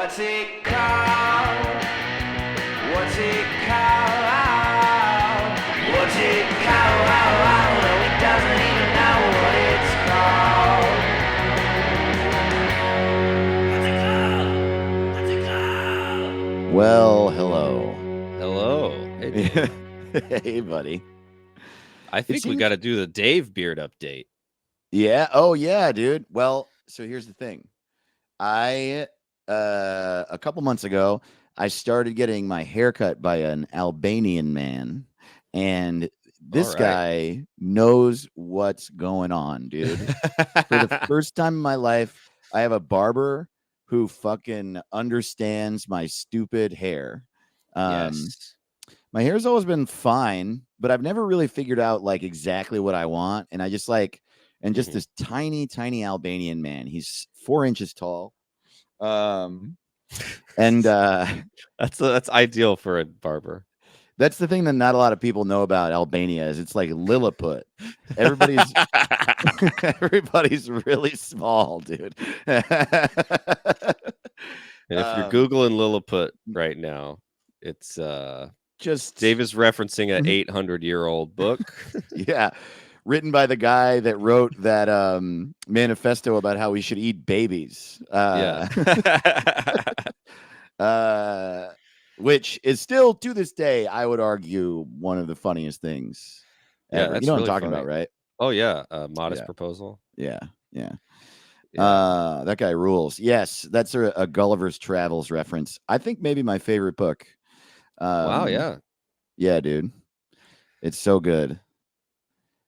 What's it called? What's it called? What's it called? No, he doesn't even know what it's called. What's it called? What's it called? Well, hello. Hello. Hey, Dave. Hey, buddy. I think we seems- got to do the Dave Beard update. Yeah. Oh, yeah, dude. Well, so here's the thing. A couple months ago, I started getting my hair cut by an Albanian man, and this All right. guy knows what's going on, dude. For the first time in my life, I have a barber who fucking understands my stupid hair. Yes. My hair's always been fine, but I've never really figured out like exactly what I want. And I just just Mhm. this tiny, tiny Albanian man. He's 4 inches tall. And That's ideal for a barber. that's the thing that not a lot of people know about Albania is it's like Lilliput. Everybody's everybody's really small, dude. And if you're Googling Lilliput right now, it's just Dave is referencing an Mhm. 800-year-old book. yeah, written by the guy that wrote that manifesto about how we should eat babies. Yeah. Which is still to this day, I would argue, one of the funniest things Yeah, ever. that's You know what I'm really talking funny. about, right? Oh, yeah. Modest Yeah. Proposal. Yeah. Yeah. That guy rules. Yes, that's a Gulliver's Travels reference. I think maybe my favorite book. Wow, yeah. Yeah, dude. It's so good.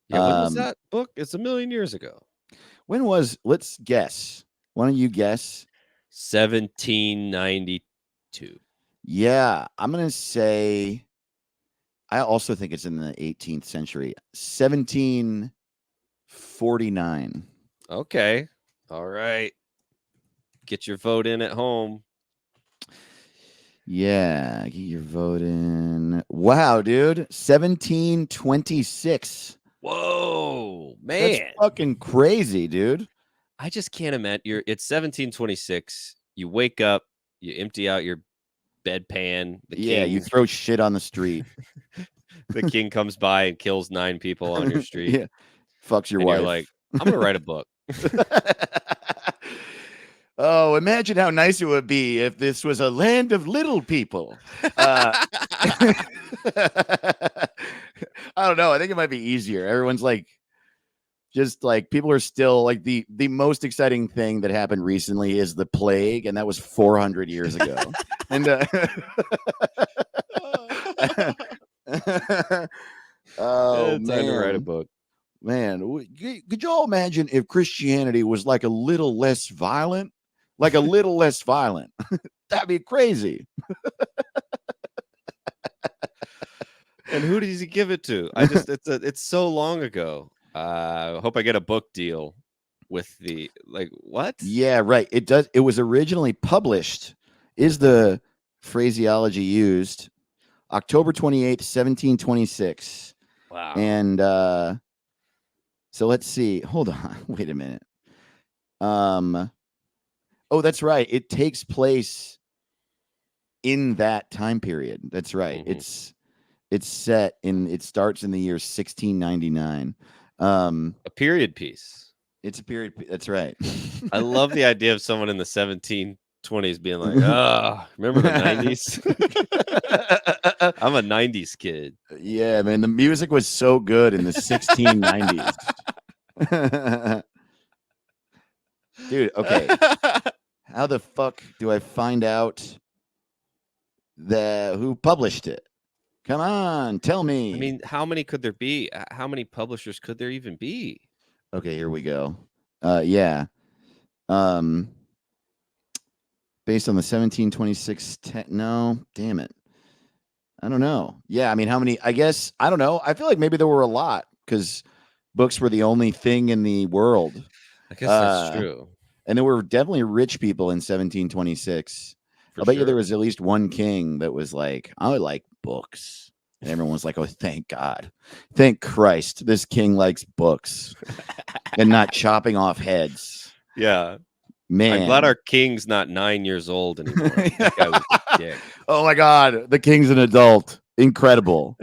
Yeah, when was that book? It's a million years ago. Let's guess. Why don't you guess? 1792. Yeah, I'm going to say, I also think it's in the 18th century. 1749. Okay. All right. Get your vote in at home. Yeah, get your vote in. Wow, dude. 1726. Whoa, That's man. fucking crazy, dude. I just can't imagine. It's 1726. You wake up, you empty out your bedpan. You throw shit on the street. The king comes by and kills 9 people on your street. Yeah. Fucks your and wife. You're like, I'm going to write a book. Oh, imagine how nice it would be if this was a land of little people. I don't know. I think it might be easier. Everyone's like, just like people are still like the most exciting thing that happened recently is the plague, and that was 400 years ago. And oh, It's time to write a man. book. Man, could y'all imagine if Christianity was like a little less violent? Like a little less violent. That'd be crazy. And who does he give it to? It's so long ago. Hope I get a book deal with the what? Yeah, right. It was originally published, is the phraseology used, October 28th, 1726. Wow. And so let's see. Hold on. Wait a minute. Oh, that's right. It takes place in that time period. That's right. Mhm. It starts in the year 1699. A period piece. It's a period. That's right. I love the idea of someone in the 1720s being like, remember the 90s? I'm a 90s kid. Yeah, man. The music was so good in the 1690s. Dude, okay. How the fuck do I find out who published it? Come on, tell me. I mean, how many could there be? How many publishers could there even be? Okay, here we go. Yeah. Based on the 1726 no, damn it. I don't know. Yeah, I mean, how many? I guess I don't know. I feel like maybe there were a lot because books were the only thing in the world. I guess that's true. And there were definitely rich people in 1726. I bet you there was at least one king that was like, I like books. And everyone was like, oh, thank God. Thank Christ. This king likes books and not chopping off heads. Yeah. Man. I'm glad our king's not 9 years old anymore. That guy was a dick. Oh my God, the king's an adult. Incredible.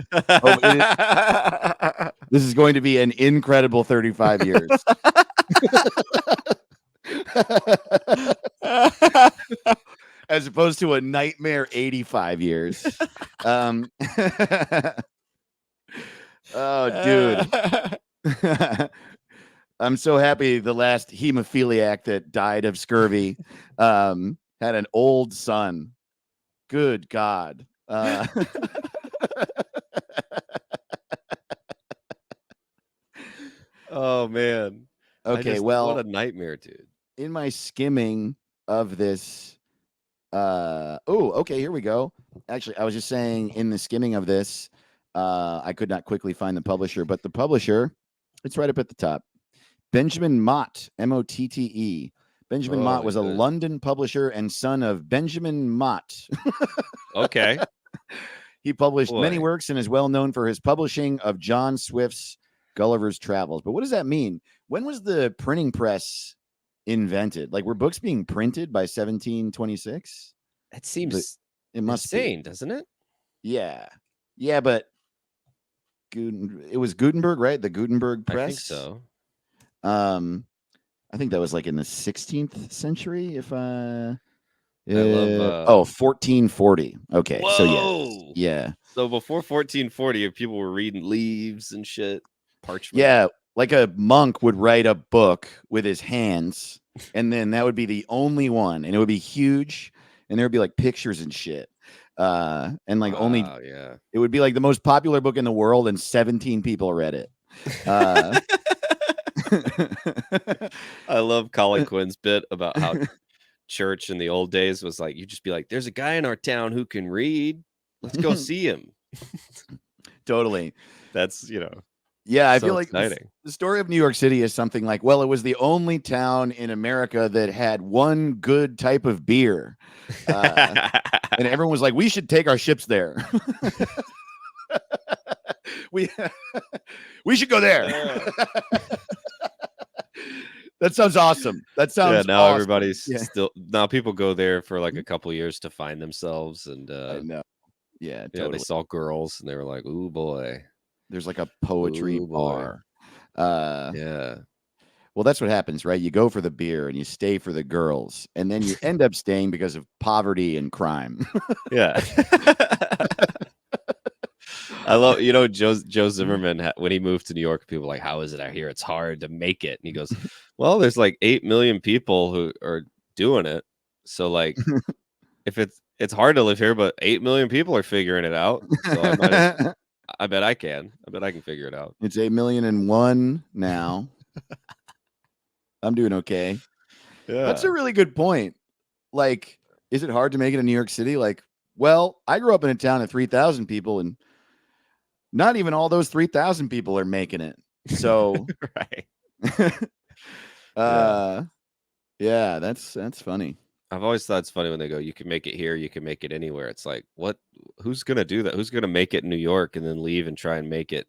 This is going to be an incredible 35 years. As opposed to a nightmare 85 years. Oh, dude. I'm so happy the last hemophiliac that died of scurvy had an old son. Good God. Oh man. Okay, what well, a nightmare, dude. in my skimming of this, okay, here we go. Actually, I was just saying in the skimming of this, I could not quickly find the publisher, but the publisher, it's right up at the top. Benjamin Mott, Motte. Benjamin Mott was a good. London publisher and son of Benjamin Mott. Okay. He published many Boy. works and is well known for his publishing of John Swift's Gulliver's Travels. But what does that mean? When was the printing press invented? Like, were books being printed by 1726? That seems It must insane, doesn't it? be. Yeah, but it was Gutenberg, right? The Gutenberg press. I think so. I think that was like in the 16th century. If I love 1440. Okay, so Whoa! yeah. So before 1440, if people were reading leaves and shit, parchment. Yeah, like a monk would write a book with his hands, and then that would be the only one, and it would be huge, and there would be like pictures and shit. And like yeah. it would be like the most popular book in the world, and 17 people read it. I love Colin Quinn's bit about how church in the old days was like, you just be like, there's a guy in our town who can read. Let's go see him. Totally. That's, Yeah, I so feel like exciting. the story of New York City is something like, well, it was the only town in America that had one good type of beer. And everyone was like, we should take our ships there. we should go there. That sounds awesome. That sounds now awesome. everybody's now people go there for like a couple of years to find themselves, and I know. Yeah, totally. they saw girls and they were like, ooh boy. There's like a poetry bar. Yeah. Well, that's what happens, right? You go for the beer and you stay for the girls, and then you end up staying because of poverty and crime. Yeah. I love, Joe Zimmerman, when he moved to New York, people were like, how is it out here? It's hard to make it. And he goes, well, there's like 8 million people who are doing it. So like, if it's hard to live here, but 8 million people are figuring it out. So I bet I can. I bet I can figure it out. It's 8,000,001 now. I'm doing okay. Yeah. That's a really good point. Like, is it hard to make it in New York City? Like, well, I grew up in a town of 3,000 people, and not even all those 3,000 people are making it. So, right. Yeah, that's funny. I've always thought it's funny when they go, you can make it here, you can make it anywhere. It's like, what? Who's gonna do that? Who's gonna make it in New York and then leave and try and make it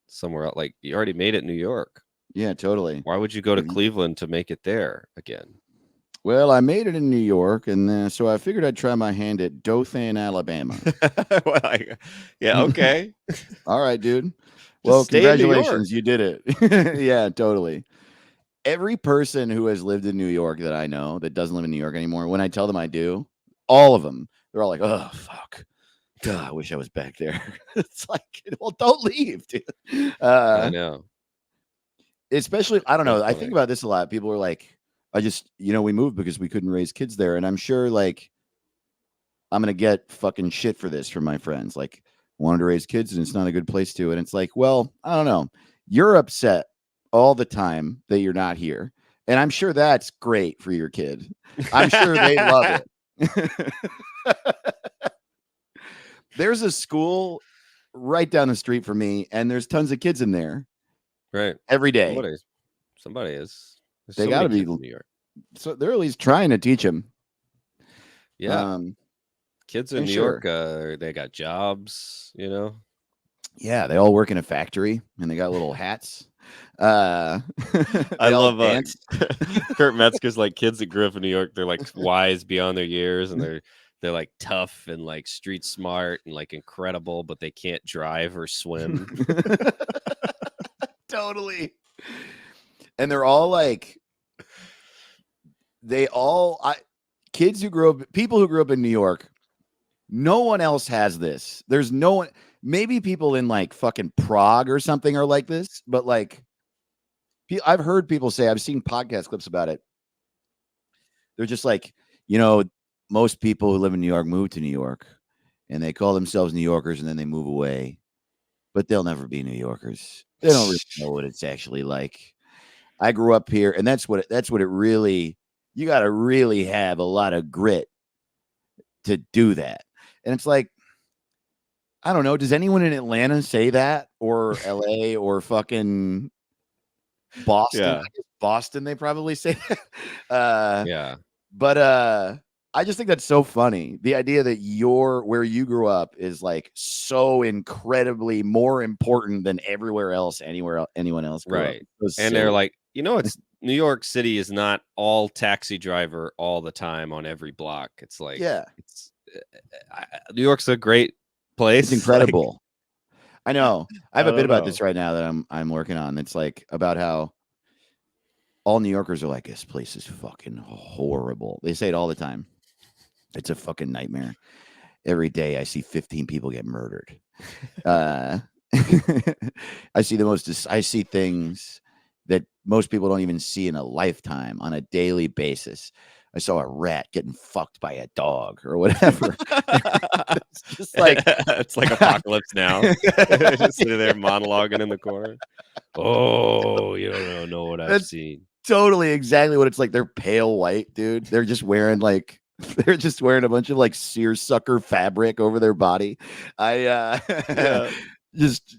somewhere else? Like, you already made it in New York. Yeah, totally. Why would you go to Cleveland to make it there again? Well, I made it in New York, and so I figured I'd try my hand at Dothan, Alabama. Yeah, okay. All right, dude. Well, congratulations, you did it. Yeah, totally. Every person who has lived in New York that I know that doesn't live in New York anymore, when I tell them I do, all of them, they're all like, oh, fuck. God, I wish I was back there. It's like, well, don't leave, dude. I know. Especially, I don't know. I think about this a lot. People are like, we moved because we couldn't raise kids there. And I'm sure, like, I'm going to get fucking shit for this from my friends. Like, wanted to raise kids and it's not a good place to. And it's like, well, I don't know. You're upset all the time that you're not here. And I'm sure that's great for your kid. I'm sure they love it. There's a school right down the street from me, and there's tons of kids in there. Right. Every day. Somebody is. There's they got to be in New York. So they're at least trying to teach them. Yeah. Kids in New York, they got jobs, Yeah, they all work in a factory and they got little hats. I They all love dance. Kurt Metzger's like kids that grew up in New York. They're like wise beyond their years, and they're like tough and like street smart and like incredible, but they can't drive or swim. Totally. And they're all like, kids who grew up, people who grew up in New York, no one else has this. There's no one, maybe people in like fucking Prague or something are like this, but like, I've heard people say, I've seen podcast clips about it. They're just like, most people who live in New York move to New York and they call themselves New Yorkers and then they move away, but they'll never be New Yorkers. They don't really know what it's actually like. I grew up here, and that's what it really, you got to really have a lot of grit to do that. And it's like, I don't know. Does anyone in Atlanta say that, or LA, or fucking Boston? Yeah. I guess Boston, they probably say that. Yeah. But I just think that's so funny. The idea that where you grew up is like so incredibly more important than everywhere else, anyone else grew Right. up. And they're like, it's New York City is not all taxi driver all the time on every block. It's like, yeah, it's New York's a great place. it's incredible. I know. I have a I bit don't about know. this right now that I'm working on. It's like about how all New Yorkers are like, this place is fucking horrible. They say it all the time. It's a fucking nightmare. Every day I see 15 people get murdered. I see things that most people don't even see in a lifetime on a daily basis. I saw a rat getting fucked by a dog or whatever. It's just like it's like Apocalypse Now. Just sitting there monologuing in the corner. Oh, you don't know what I've seen. Totally exactly what it's like. They're pale white, dude. They're just wearing a bunch of like seersucker fabric over their body. Just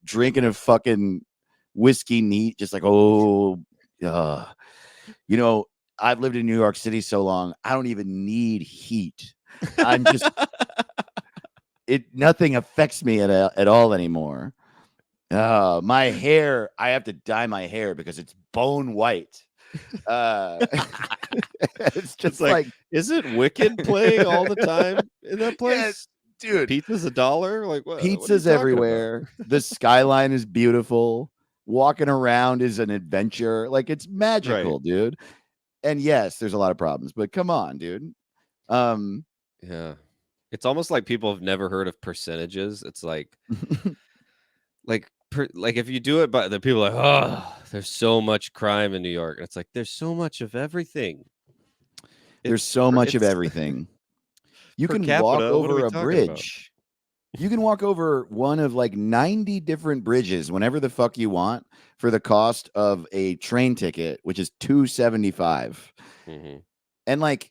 drinking a fucking whiskey neat, just like, I've lived in New York City so long, I don't even need heat. I'm just nothing affects me at all anymore. My hair, I have to dye my hair because it's bone white. It's just like, is it Wicked playing all the time in that place? Yeah, dude, pizza's $1. Like what? Pizza's everywhere. The skyline is beautiful. Walking around is an adventure. Like, it's magical, dude. And yes, there's a lot of problems, but come on, dude. Yeah, it's almost like people have never heard of percentages. It's like, like if you do it, but the people are like, oh, there's so much crime in New York. And it's like, there's so much of everything. There's so much of everything. You can walk over a bridge. You can walk over one of like 90 different bridges whenever the fuck you want for the cost of a train ticket, which is $2.75. Mm-hmm. And like,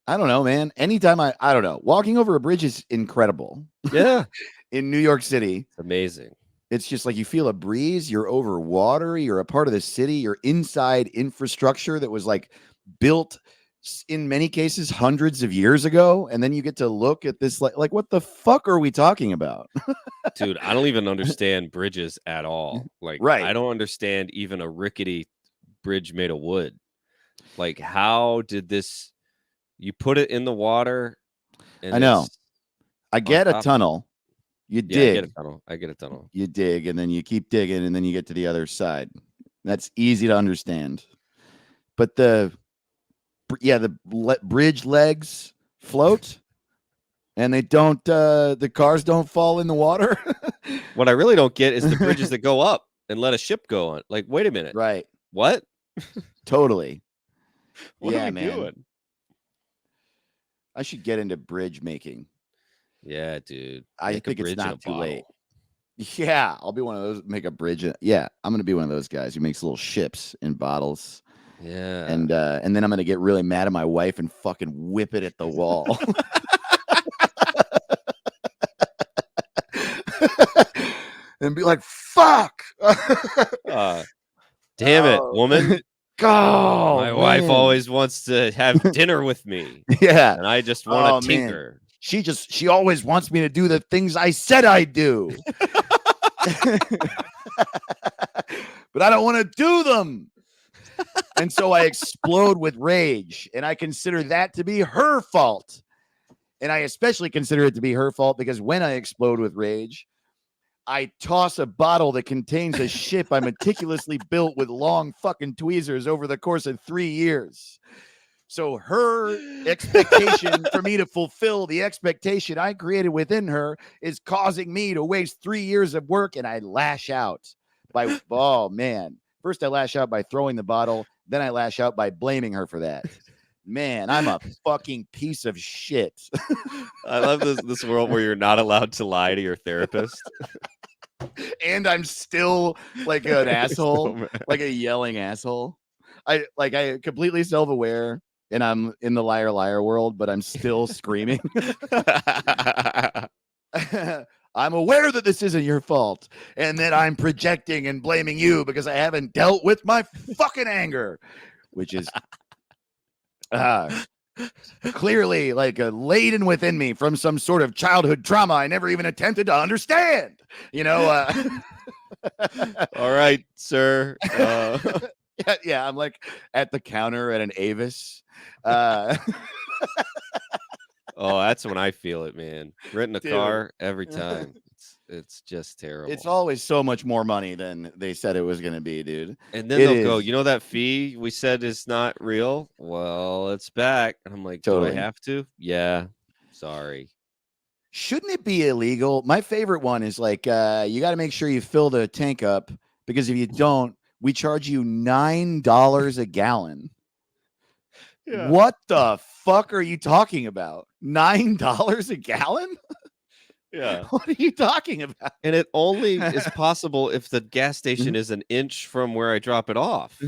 I don't know, man. Anytime I don't know. Walking over a bridge is incredible. Yeah. In New York City. It's amazing. It's just like you feel a breeze. You're over water. You're a part of the city. You're inside infrastructure that was like built in many cases hundreds of years ago. And then you get to look at this like what the fuck are we talking about? Dude, I don't even understand bridges at all. Like, right. I don't understand even a rickety bridge made of wood. Like, how did this, you put it in the water? And I know. I get a tunnel. You dig. I get a tunnel. You dig, and then you keep digging, and then you get to the other side. That's easy to understand. But the bridge legs float, and they don't. The cars don't fall in the water. What I really don't get is the bridges that go up and let a ship go on. Like, wait a minute. Right. What? Totally. What are we doing? I should get into bridge making. Yeah, dude. I think it's not too late. Yeah, I'll be one of those. Make a bridge. Yeah, I'm gonna be one of those guys who makes little ships in bottles. Yeah, and then I'm gonna get really mad at my wife and fucking whip it at the wall. And be like, "Fuck! Damn it, woman! Go! My wife always wants to have dinner with me. Yeah, and I just want to tinker." She always wants me to do the things I said I'd do. But I don't want to do them. And so I explode with rage, and I consider that to be her fault. And I especially consider it to be her fault because when I explode with rage, I toss a bottle that contains a ship I meticulously built with long fucking tweezers over the course of 3 years. So her expectation for me to fulfill the expectation I created within her is causing me to waste 3 years of work, and I lash out by, oh man. First I lash out by throwing the bottle, then I lash out by blaming her for that. Man, I'm a fucking piece of shit. I love this world where you're not allowed to lie to your therapist. And I'm still like an asshole, like a yelling asshole. I completely self-aware, and I'm in the liar world, but I'm still screaming. I'm aware that this isn't your fault, and that I'm projecting and blaming you because I haven't dealt with my fucking anger, which is clearly like laden within me from some sort of childhood trauma I never even attempted to understand. You know. All right, sir. Yeah, I'm like at the counter at an Avis. Oh, that's when I feel it, man. Renting a Dude. car every time. It's just terrible. It's always so much more money than they said it was going to be, dude. And then they'll go, you know, that fee we said is not real? Well, it's back. And I'm like, Totally. do I have to? Yeah. Sorry. Shouldn't it be illegal? My favorite one is like, you got to make sure you fill the tank up, because if you don't, we charge you $9 a gallon. Yeah. What the fuck are you talking about? $9 a gallon? Yeah. What are you talking about? And it only is possible if the gas station is an inch from where I drop it off.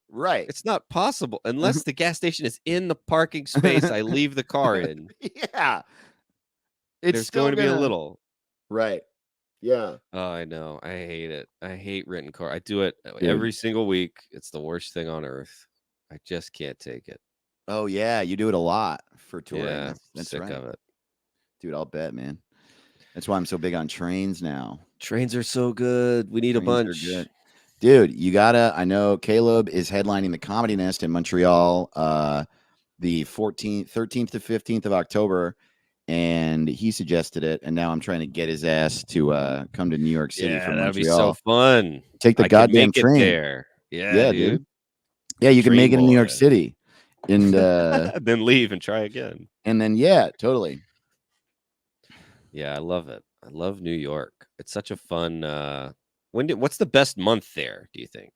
Right. It's not possible unless the gas station is in the parking space I leave the car in. Yeah. There's going to be a little. Right. Yeah. Oh, I know. I hate it. I hate renting car. I do it every single week. It's the worst thing on earth. I just can't take it. Oh yeah, you do it a lot for touring. Yeah, that's sick right. of it. Dude, I'll bet, man. That's why I'm so big on trains now. Trains are so good. We need a bunch. Dude, you gotta. I know Caleb is headlining the Comedy Nest in Montreal the 13th to 15th of October, and he suggested it, and now I'm trying to get his ass to come to New York City from Montreal. That'd be so fun. Take the goddamn train there. Yeah, dude. Yeah, you can make it in New York City. And then leave and try again. And then yeah, totally. Yeah, I love it. I love New York. It's such a fun what's the best month there, do you think?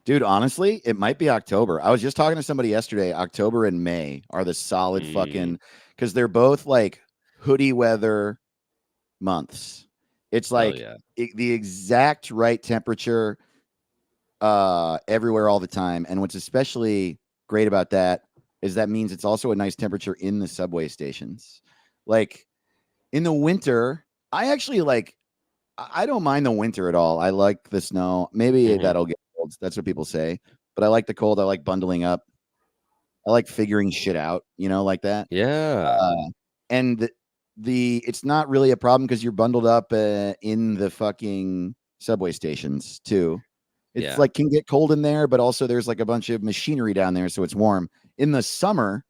Dude, honestly, it might be October. I was just talking to somebody yesterday. October and May are the solid fucking, because they're both like hoodie weather months. It's like the exact right temperature everywhere all the time. And what's especially great about that is that means it's also a nice temperature in the subway stations. Like in the winter, I actually I don't mind the winter at all. I like the snow. Maybe that'll get cold. That's what people say. But I like the cold. I like bundling up. I like figuring shit out, you know, like that. Yeah. And it's not really a problem because you're bundled up in the fucking subway stations too. It's like can get cold in there, but also there's like a bunch of machinery down there, so it's warm. In the summer,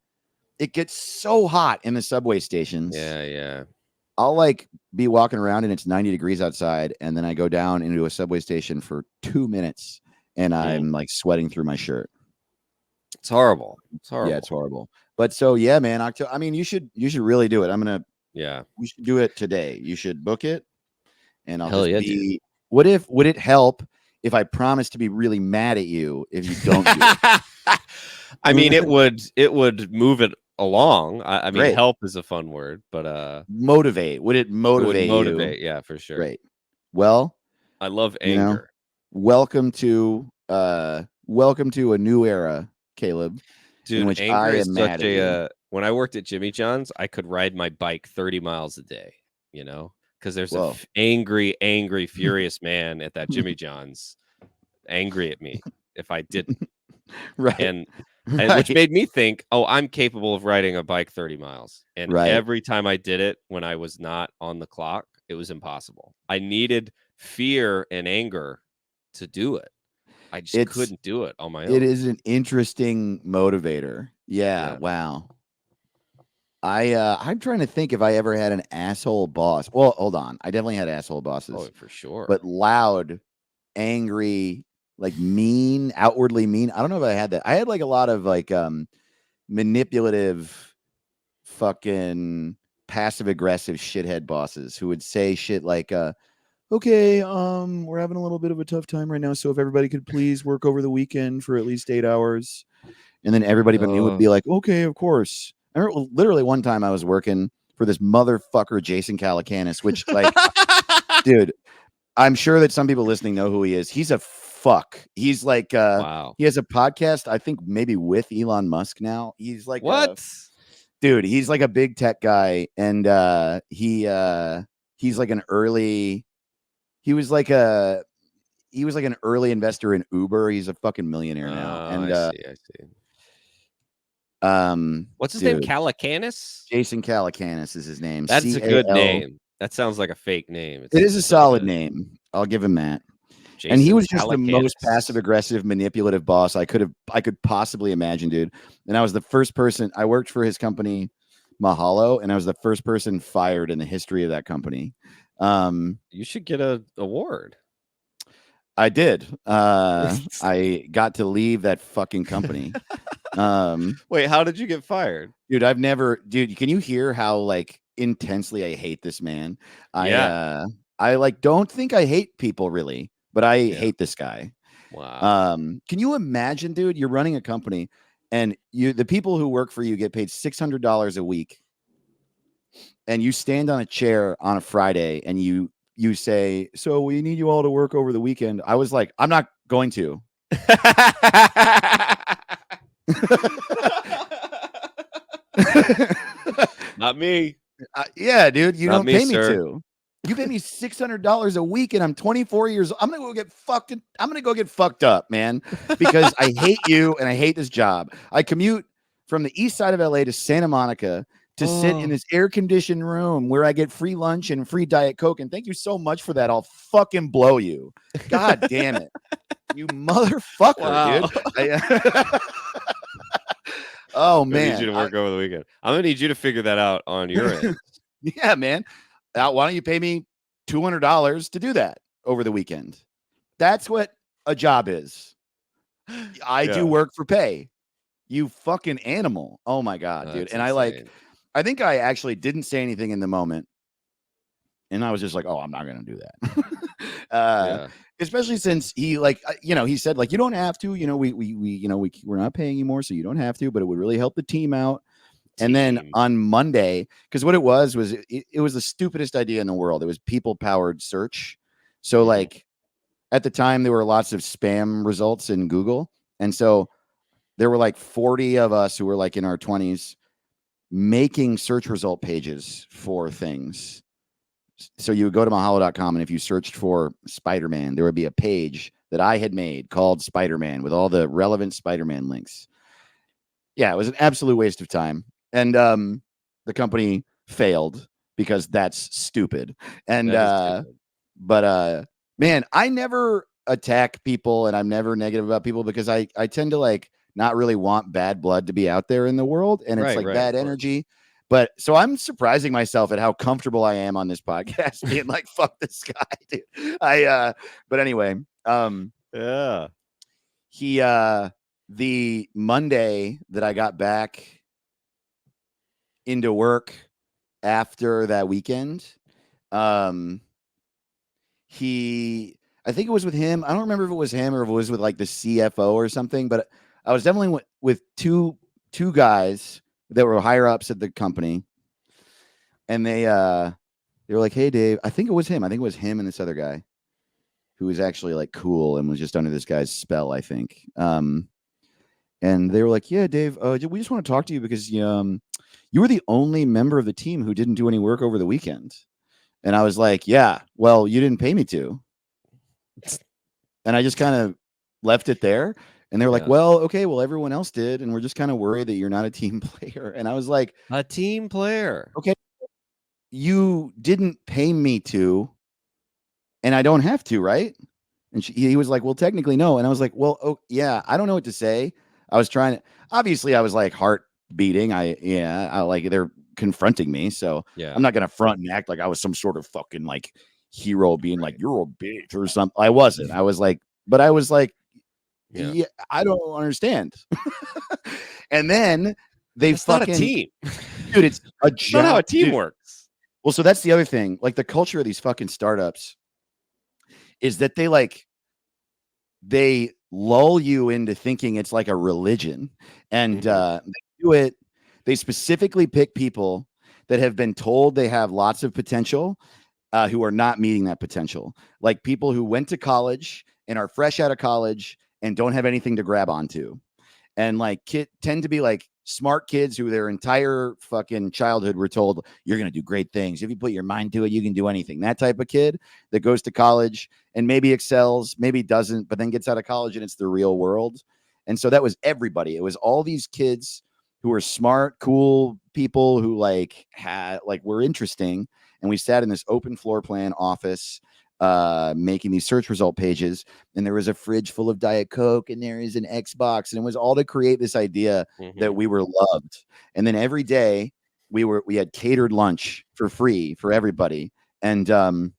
it gets so hot in the subway stations. Yeah. I'll like be walking around and it's 90 degrees outside, and then I go down into a subway station for 2 minutes and I'm like sweating through my shirt. It's horrible. It's horrible. Yeah, it's horrible. But so yeah, man, October. I mean, you should really do it. We should do it today. You should book it, and I'll dude. Would it help if I promise to be really mad at you if you don't do it? I mean, it would move it along. I mean, Great. help is a fun word, but motivate. Would it motivate you? Motivate, yeah, for sure. Great. Well, I love anger. Welcome to a new era, Caleb. Dude, in which anger I is am such mad at a when I worked at Jimmy John's, I could ride my bike 30 miles a day, you know, because there's an angry, furious man at that Jimmy John's angry at me if I didn't. Right. And which made me think, oh, I'm capable of riding a bike 30 miles. And Right. every time I did it when I was not on the clock, it was impossible. I needed fear and anger to do it. I just couldn't do it on my own. It is an interesting motivator. Yeah. Wow. I'm trying to think if I ever had an asshole boss. Well, hold on. I definitely had asshole bosses. Oh, for sure. But loud, angry, like mean, outwardly mean. I don't know if I had that. I had like a lot of like manipulative, fucking passive aggressive shithead bosses who would say shit like okay, we're having a little bit of a tough time right now, so if everybody could please work over the weekend for at least 8 hours. And then everybody but me would be like, okay, of course. I remember literally one time I was working for this motherfucker, Jason Calacanis, which, like, dude, I'm sure that some people listening know who he is. He's a fuck. He's like, wow. He has a podcast, I think maybe with Elon Musk now. He's like, what? Dude, he's like a big tech guy. And he's like an early, he was like an early investor in Uber. He's a fucking millionaire now. And I see. What's his name? Calacanis? Jason Calacanis is his name. That's a good name. That sounds like a fake name. It is a solid name. I'll give him that. Jason and he was just the most passive aggressive, manipulative boss I could possibly imagine, dude. And I was the first person. I worked for his company, Mahalo, and I was the first person fired in the history of that company. You should get an award. I did. I got to leave that fucking company. Wait, how did you get fired? Dude, can you hear how like intensely I hate this man? I like don't think I hate people really, but I hate this guy. Wow. Can you imagine, dude, you're running a company and the people who work for you get paid $600 a week. And you stand on a chair on a Friday and you say, so we need you all to work over the weekend. I was like, I'm not going to. Not me. Yeah, dude, you don't pay me sir. to. You pay me $600 a week, and I'm 24 years old. I'm gonna go get fucked. I'm gonna go get fucked up, man, because I hate you and I hate this job. I commute from the east side of LA to Santa Monica to sit in this air-conditioned room where I get free lunch and free Diet Coke. And thank you so much for that. I'll fucking blow you. God damn it, you motherfucker, dude. Oh man, I need you to work over the weekend. I'm gonna need you to figure that out on your end. Yeah, man. Why don't you pay me $200 to do that over the weekend? That's what a job is. I do work for pay. You fucking animal. Oh my God, dude. And insane. I think I actually didn't say anything in the moment. And I was just like, oh, I'm not going to do that. Especially since he he said like, you don't have to, we're not paying you more, so you don't have to, but it would really help the team out. And then on Monday, because what it was it was the stupidest idea in the world. It was people-powered search. So like at the time, there were lots of spam results in Google. And so there were like 40 of us who were like in our 20s making search result pages for things. So you would go to mahalo.com, and if you searched for Spider-Man, there would be a page that I had made called Spider-Man with all the relevant Spider-Man links. Yeah, it was an absolute waste of time. And the company failed because that's stupid. And but man, I never attack people and I'm never negative about people because I tend to like not really want bad blood to be out there in the world, and it's bad energy. But so I'm surprising myself at how comfortable I am on this podcast being like, fuck this guy, dude. But anyway, the Monday that I got back into work after that weekend, I think it was with him. I don't remember if it was him or if it was with like the CFO or something, but I was definitely with two guys that were higher ups at the company. And they were like, hey, Dave, I think it was him. I think it was him and this other guy who was actually like cool and was just under this guy's spell, I think. And they were like, yeah, Dave, we just want to talk to you because you were the only member of the team who didn't do any work over the weekend. And I was like, yeah, well, you didn't pay me to. And I just kind of left it there. And they're like, Yeah. well, okay, well, everyone else did, and we're just kind of worried that you're not a team player. And I was like, A team player. okay, you didn't pay me to, and I don't have to, right? And he was like, well, technically no. And I was like, well, oh yeah, I don't know what to say. I was trying to, obviously I was like heart beating. I like, they're confronting me. So Yeah. I'm not going to front and act like I was some sort of fucking like hero being like, Right. you're a bitch or something. I wasn't. I was like, but I was like, Yeah. yeah, I don't understand. And then they That's not a fucking, team. dude, it's a That's not how a job. team Dude. works. Well, so that's the other thing. Like the culture of these fucking startups is that they lull you into thinking it's like a religion, and they do it. They specifically pick people that have been told they have lots of potential, who are not meeting that potential, like people who went to college and are fresh out of college and don't have anything to grab onto, and like tend to be like smart kids who their entire fucking childhood were told you're going to do great things if you put your mind to it, you can do anything. That type of kid that goes to college and maybe excels, maybe doesn't, but then gets out of college and it's the real world. And so that was everybody. It was all these kids who were smart, cool people who like were interesting, and we sat in this open floor plan office making these search result pages, and there was a fridge full of Diet Coke, and there is an Xbox, and it was all to create this idea that we were loved. And then every day we had catered lunch for free for everybody, and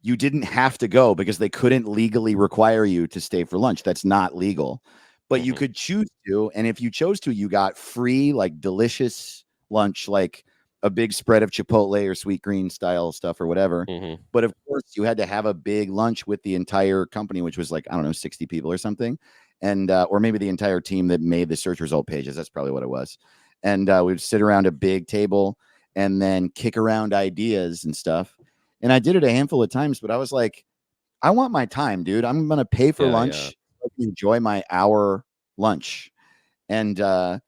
you didn't have to go because they couldn't legally require you to stay for lunch. That's not legal, but you could choose to, and if you chose to, you got free like delicious lunch, like a big spread of Chipotle or Sweet Green style stuff or whatever. But of course, you had to have a big lunch with the entire company, which was like, I don't know, 60 people or something. And, or maybe the entire team that made the search result pages. That's probably what it was. And we'd sit around a big table and then kick around ideas and stuff. And I did it a handful of times, but I was like, I want my time, dude. I'm going to pay for lunch. So I can enjoy my hour lunch. And,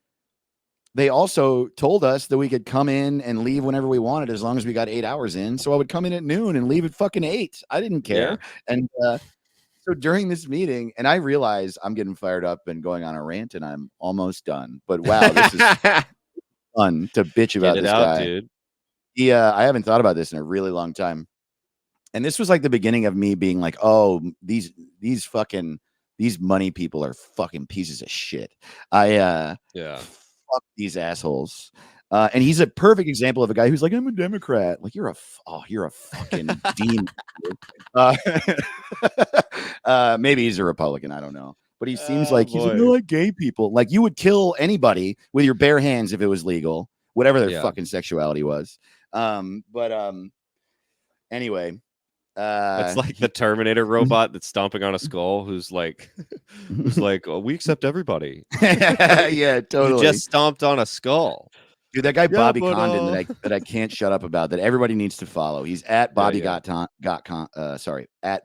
they also told us that we could come in and leave whenever we wanted as long as we got 8 hours in. So I would come in at noon and leave at fucking 8. I didn't care. Yeah. And so during this meeting, and I realize I'm getting fired up and going on a rant, and I'm almost done. But wow, this is fun to bitch about this guy. Dude. I haven't thought about this in a really long time. And this was like the beginning of me being like, oh, these money people are fucking pieces of shit. Fuck these assholes. And he's a perfect example of a guy who's like, I'm a Democrat. Like, you're a fucking demon. Maybe he's a Republican. I don't know. But he seems like he's like, I like gay people. Like, you would kill anybody with your bare hands if it was legal, whatever their fucking sexuality was. Anyway. It's like the Terminator robot that's stomping on a skull who's like oh, we accept everybody. Yeah, totally. You just stomped on a skull. Dude, that guy Bobby Condon that I can't shut up about, that everybody needs to follow. He's at Bobby at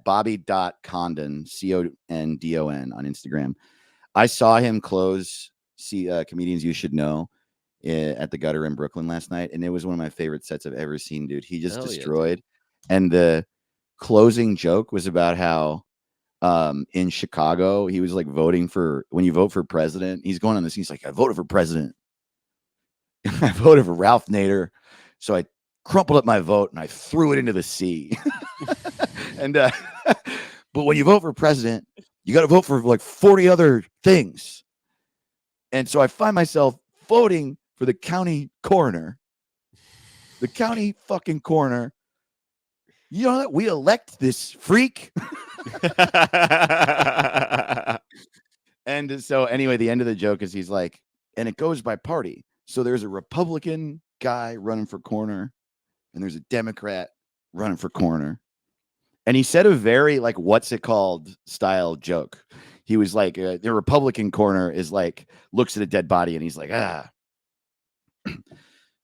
Bobby.Condon, CONDON on Instagram. I saw him close Comedians You Should Know at the Gutter in Brooklyn last night, and it was one of my favorite sets I've ever seen, dude. He just destroyed. And the closing joke was about how in Chicago he was like voting for, when you vote for president, he's going on this, he's like, I voted for president. I voted for Ralph Nader, so I crumpled up my vote and I threw it into the sea. And but when you vote for president, you got to vote for like 40 other things. And so I find myself voting for the county coroner. The county fucking coroner. You know that we elect this freak. And so anyway, the end of the joke is he's like, and it goes by party. So there's a Republican guy running for coroner, and there's a Democrat running for coroner. And he said a very like, what's it called style joke. He was like, the Republican coroner is like, looks at a dead body and he's like,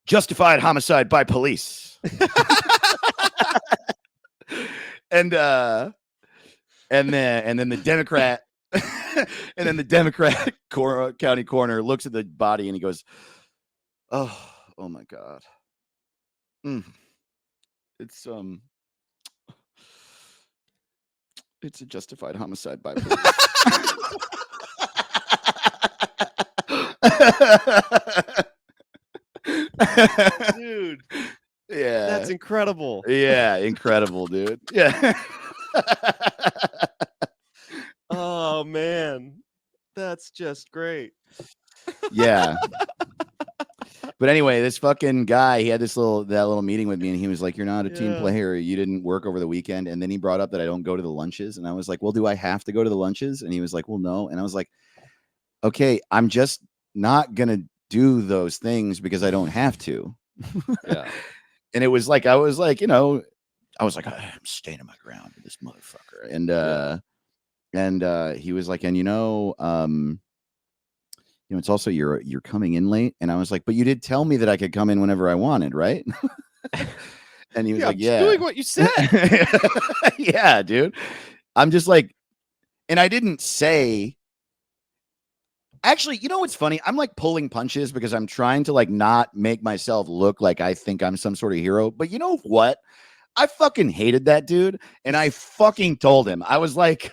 justified homicide by police. And then the Democrat and then the Democrat county coroner looks at the body and he goes, oh my God. It's a justified homicide by police. Dude, Yeah. that's incredible. Yeah, incredible, dude. Yeah. Oh man, that's just great. Yeah. But anyway, this fucking guy, he had that little meeting with me, and he was like, "You're not a team Yeah. player. You didn't work over the weekend." And then he brought up that I don't go to the lunches, and I was like, "Well, do I have to go to the lunches?" And he was like, "Well, no." And I was like, "Okay, I'm just not gonna do those things because I don't have to." Yeah. And it was like I was like, I'm standing my ground with this motherfucker. And he was like, and it's also you're coming in late. And I was like, but you did tell me that I could come in whenever I wanted, right? And he was like, I'm yeah. doing what you said. Yeah, dude. I'm just like, and I didn't say. Actually, you know what's funny? I'm like pulling punches because I'm trying to like not make myself look like I think I'm some sort of hero. But you know what? I fucking hated that dude. And I fucking told him. I was like,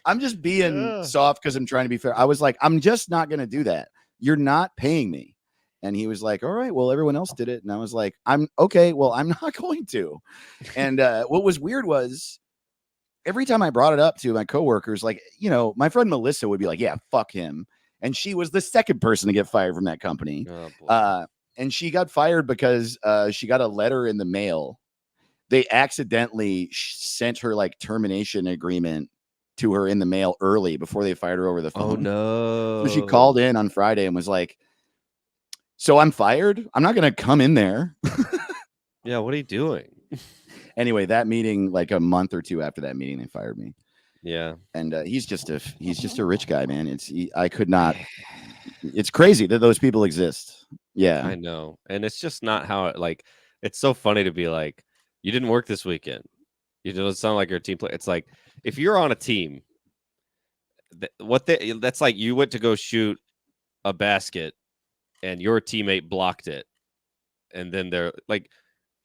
I'm just being soft because I'm trying to be fair. I was like, I'm just not going to do that. You're not paying me. And he was like, all right, well, everyone else did it. And I was like, I'm okay. Well, I'm not going to. And what was weird was every time I brought it up to my coworkers, like, my friend Melissa would be like, yeah, fuck him. And she was the second person to get fired from that company. Oh, boy. And she got fired because she got a letter in the mail. They accidentally sent her like termination agreement to her in the mail early before they fired her over the phone. Oh no. So she called in on Friday and was like, so I'm fired. I'm not going to come in there. Yeah. What are you doing? Anyway, that meeting, like a month or two after that meeting, they fired me. Yeah. And he's just a rich guy, man. I could not. It's crazy that those people exist. Yeah, I know. And it's just not how it's so funny to be like, you didn't work this weekend. You don't sound like you're a team player. It's like, if you're on a team, that's like you went to go shoot a basket and your teammate blocked it. And then they're like,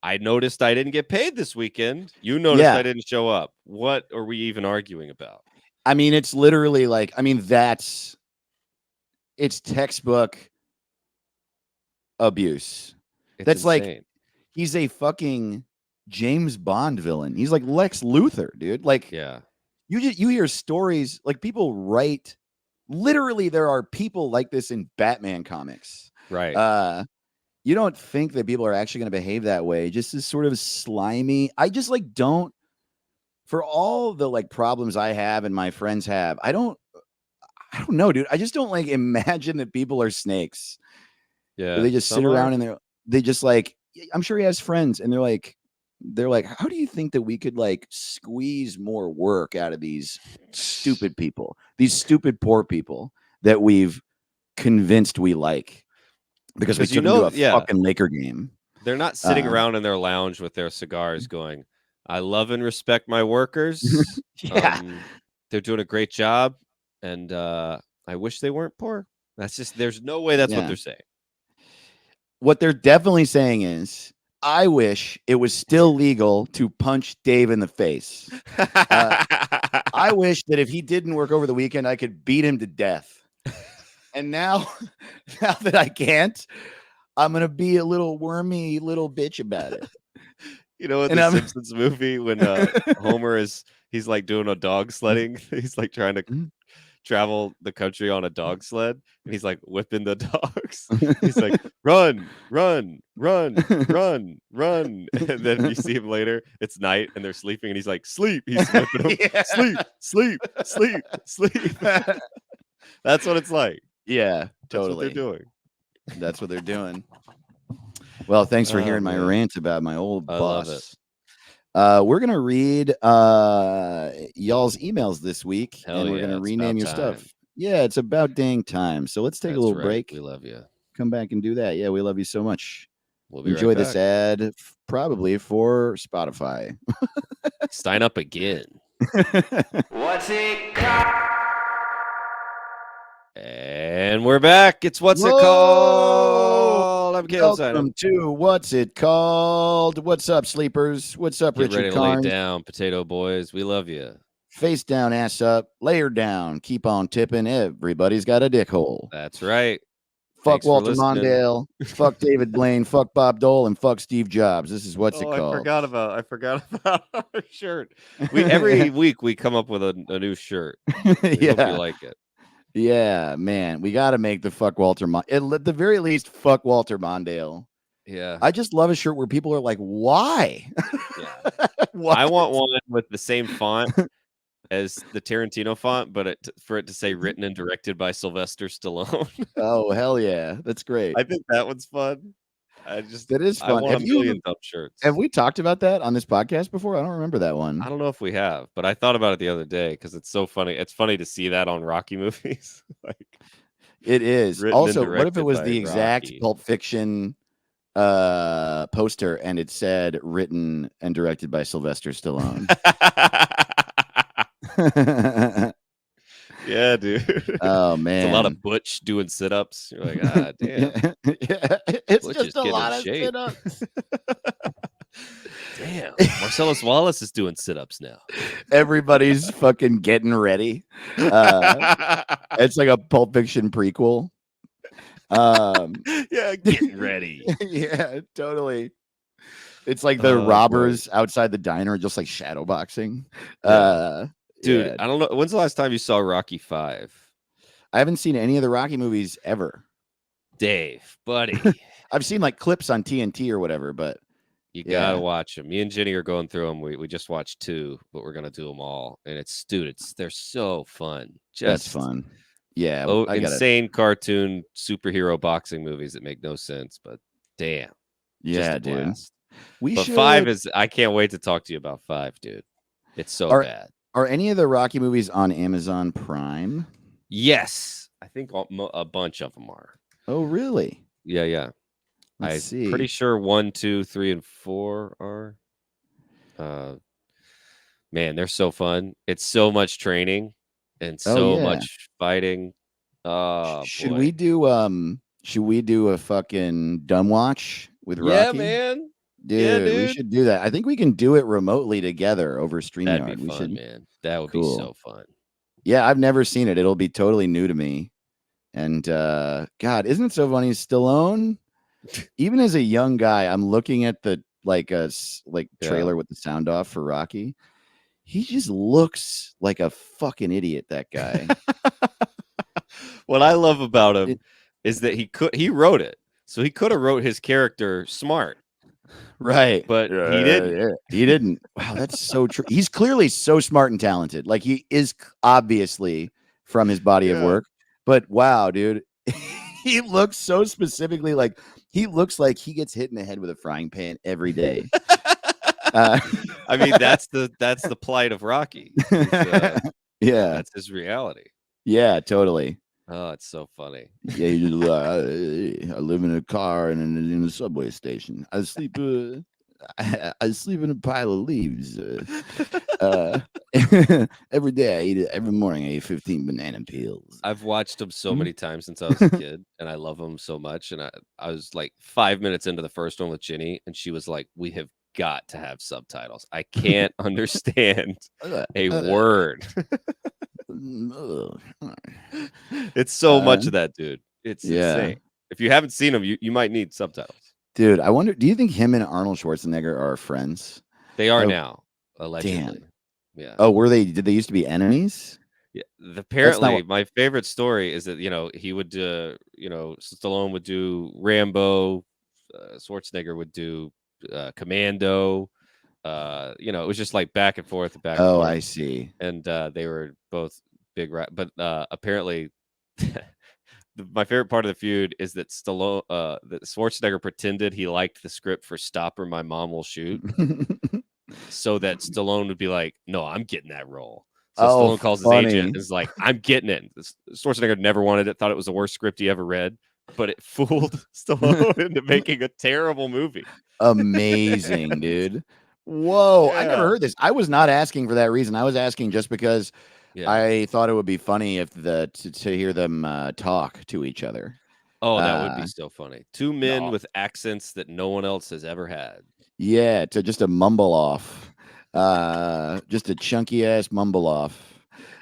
I noticed I didn't get paid this weekend. You noticed I didn't show up. What are we even arguing about? I mean, it's literally like, it's textbook abuse. That's insane. Like, he's a fucking James Bond villain. He's like Lex Luthor, dude. Like, yeah, you hear stories, like people write, literally there are people like this in Batman comics. Right. You don't think that people are actually going to behave that way. Just as sort of slimy. I just like don't, for all the like problems I have and my friends have, I don't know, dude. I just don't like imagine that people are snakes. Yeah. They just sit around and they just like, I'm sure he has friends and they're like, how do you think that we could like squeeze more work out of these stupid people, these stupid poor people that we've convinced we like? Because we took them to a fucking Laker game. They're not sitting around in their lounge with their cigars going, I love and respect my workers. Yeah. They're doing a great job. And I wish they weren't poor. That's just, there's no way that's what they're saying. What they're definitely saying is, I wish it was still legal to punch Dave in the face. I wish that if he didn't work over the weekend, I could beat him to death. And now that I can't, I'm going to be a little wormy little bitch about it. You know, in the Simpsons movie when Homer he's like doing a dog sledding. He's like trying to travel the country on a dog sled. And he's like whipping the dogs. He's like, run, run, run, run, run. And then you see him later. It's night and they're sleeping. And he's like, sleep. He's whipping them. Sleep, sleep, sleep, sleep. That's what it's like. Yeah, totally. That's what they're doing. That's what they're doing. Well, thanks for hearing my rant about my old boss. Love it. We're going to read y'all's emails this week. Hell and we're going to rename your stuff. Yeah, it's about dang time. So let's take a little break. We love you. Come back and do that. Yeah, we love you so much. We'll be Enjoy right this ad probably for Spotify. Sign up again. What's it called? And we're back. It's What's It Called? I'm Caleb Steiner. Welcome to What's It Called? What's up, sleepers? What's up, Get Richard ready to Karnes? lay down, potato boys. We love you. Face down, ass up, layer down, keep on tipping. Everybody's got a dick hole. That's right. Fuck Thanks for Walter listening. Mondale. Fuck David Blaine. Fuck Bob Dole, and fuck Steve Jobs. This is what's it I called. forgot about our shirt. Every week we come up with a new shirt. We hope you Yeah, like it. yeah, man. We got to make the fuck Walter at the very least, fuck Walter Mondale. Yeah. I just love a shirt where people are like, "Why? Yeah. What?" I want one with the same font as the Tarantino font, but for it to say written and directed by Sylvester Stallone. Oh, hell yeah, that's great. I think that one's fun. That is I fun. want a million dumb shirts. Have we talked about that on this podcast before? I don't remember that one. I don't know if we have, but I thought about it the other day because it's so funny. It's funny to see that on Rocky movies. Like, It is. written and Also, what if it directed was by the exact Rocky. Pulp Fiction poster and it said written and directed by Sylvester Stallone? Yeah, dude. Oh It's man, a lot of Butch doing sit-ups. You're like, ah, damn. Yeah, it's Butch just is a getting lot in of shape. sit-ups. Damn. Marcellus Wallace is doing sit-ups now. Everybody's fucking getting ready. It's like a Pulp Fiction prequel. Yeah, getting ready. Yeah, totally. It's like the robbers outside the diner, just like shadow boxing. Dude, yeah. I don't know. When's the last time you saw Rocky 5? I haven't seen any of the Rocky movies ever. Dave, buddy. I've seen like clips on TNT or whatever, but You Yeah. gotta watch them. Me and Jenny are going through them. We just watched 2, but we're gonna do them all. And they're so fun. that's Just fun. Yeah, I gotta. insane cartoon superhero boxing movies that make no sense, but damn, just Yeah, a dude. blast. We But should. 5 is. I can't wait to talk to you about 5, dude. It's so bad. Are any of the Rocky movies on Amazon Prime? Yes, I think a bunch of them are. Oh, really? Yeah. Let's see. Pretty sure 1, 2, 3, and 4 are. Man, they're so fun. It's so much training and so much fighting. Should boy. we do Should we do a fucking dumb watch with Rocky? Yeah, man. Dude, we dude. should do that. I think we can do it remotely together over StreamYard. That'd be We fun, should. man. That would Cool. be so fun. Yeah, I've never seen it. It'll be totally new to me. And God, isn't it so funny? Stallone, even as a young guy, I'm looking at the trailer with the sound off for Rocky. He just looks like a fucking idiot, that guy. What I love about him is that he wrote it. So he could have wrote his character smart. Right. But he didn't. Yeah, he didn't. Wow, that's so true. He's clearly so smart and talented. Like he is obviously from his body of work. But wow, dude, he looks so specifically like he looks like he gets hit in the head with a frying pan every day. I mean, that's the plight of Rocky. Yeah. That's his reality. Yeah, totally. Oh, it's so funny. Yeah, you just, I live in a car and in a subway station. I sleep. I sleep in a pile of leaves. Every day I eat it. Every morning I eat 15 banana peels. I've watched him so many times since I was a kid, and I love him so much. And I was like 5 minutes into the first one with Ginny, and she was like, "We have got to have subtitles. I can't understand a word." It's so much of that, dude. It's insane. If you haven't seen him, you might need subtitles. Dude, I wonder, do you think him and Arnold Schwarzenegger are friends? They are now, allegedly. Damn. Yeah. Oh, did they used to be enemies? Yeah. Apparently, my favorite story is that, he would Stallone would do Rambo, Schwarzenegger would do Commando. It was just like back and forth. Oh, I see. And they were both big, but apparently, my favorite part of the feud is that that Schwarzenegger pretended he liked the script for Stop or My Mom Will Shoot, so that Stallone would be like, "No, I'm getting that role." So Stallone calls his agent and is like, "I'm getting it." Schwarzenegger never wanted it, thought it was the worst script he ever read, but it fooled Stallone into making a terrible movie. Amazing, dude. Whoa, I never heard this. I was not asking for that reason. I was asking just because I thought it would be funny if to hear them talk to each other. Oh, that would be so funny. Two men with accents that no one else has ever had. Yeah, to just a mumble off. Just a chunky ass mumble off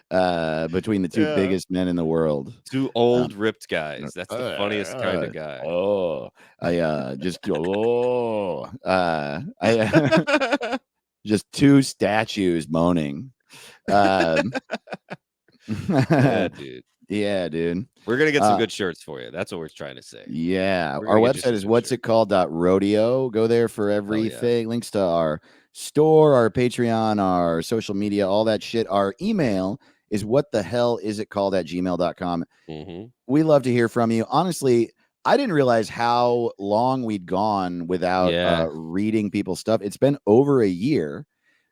between the two Yeah. biggest men in the world. Two old ripped guys. That's the funniest kind of guy. Oh, I just two statues moaning. Yeah, dude. Yeah, dude. We're gonna get some good shirts for you. That's what we're trying to say. Yeah, We're our gonna get you website some is good what's shirts. it called .rodeo. Go there for everything. Links to our store, our Patreon, our social media, all that shit. Our email is what the hell is it called @gmail.com. Mhm. We love to hear from you. Honestly, I didn't realize how long we'd gone without Yeah. reading people's stuff. It's been over a year.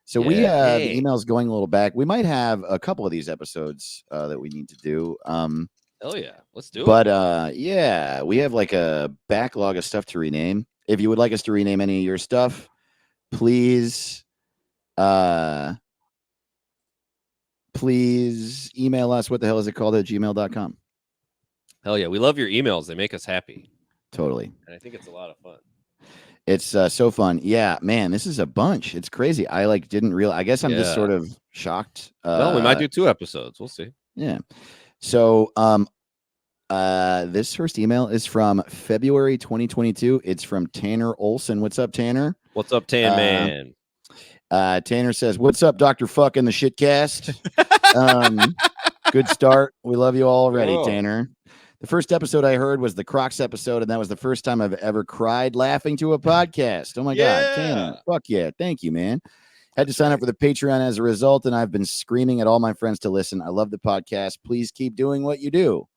So we Yeah. the email's going a little back. We might have a couple of these episodes that we need to do. Hell yeah. Let's do it. But yeah, we have like a backlog of stuff to rename. If you would like us to rename any of your stuff, please email us. What the hell is it called @gmail.com. Hell yeah. We love your emails. They make us happy. Totally. And I think it's a lot of fun. It's so fun. Yeah, man, this is a bunch. It's crazy. I like didn't realize. I guess I'm just sort of shocked. Well, we might do 2 episodes. We'll see. Yeah. So this first email is from February 2022. It's from Tanner Olson. What's up, Tanner? What's up, Tan Man? Tanner says, "What's up, Dr. Fuck in the Shitcast?" Good start. We love you all already, Cool. Tanner. The first episode I heard was the Crocs episode, and that was the first time I've ever cried laughing to a podcast. Oh my God, Tanner. Fuck yeah. Thank you, man. Had to sign up for the Patreon as a result, and I've been screaming at all my friends to listen. I love the podcast. Please keep doing what you do.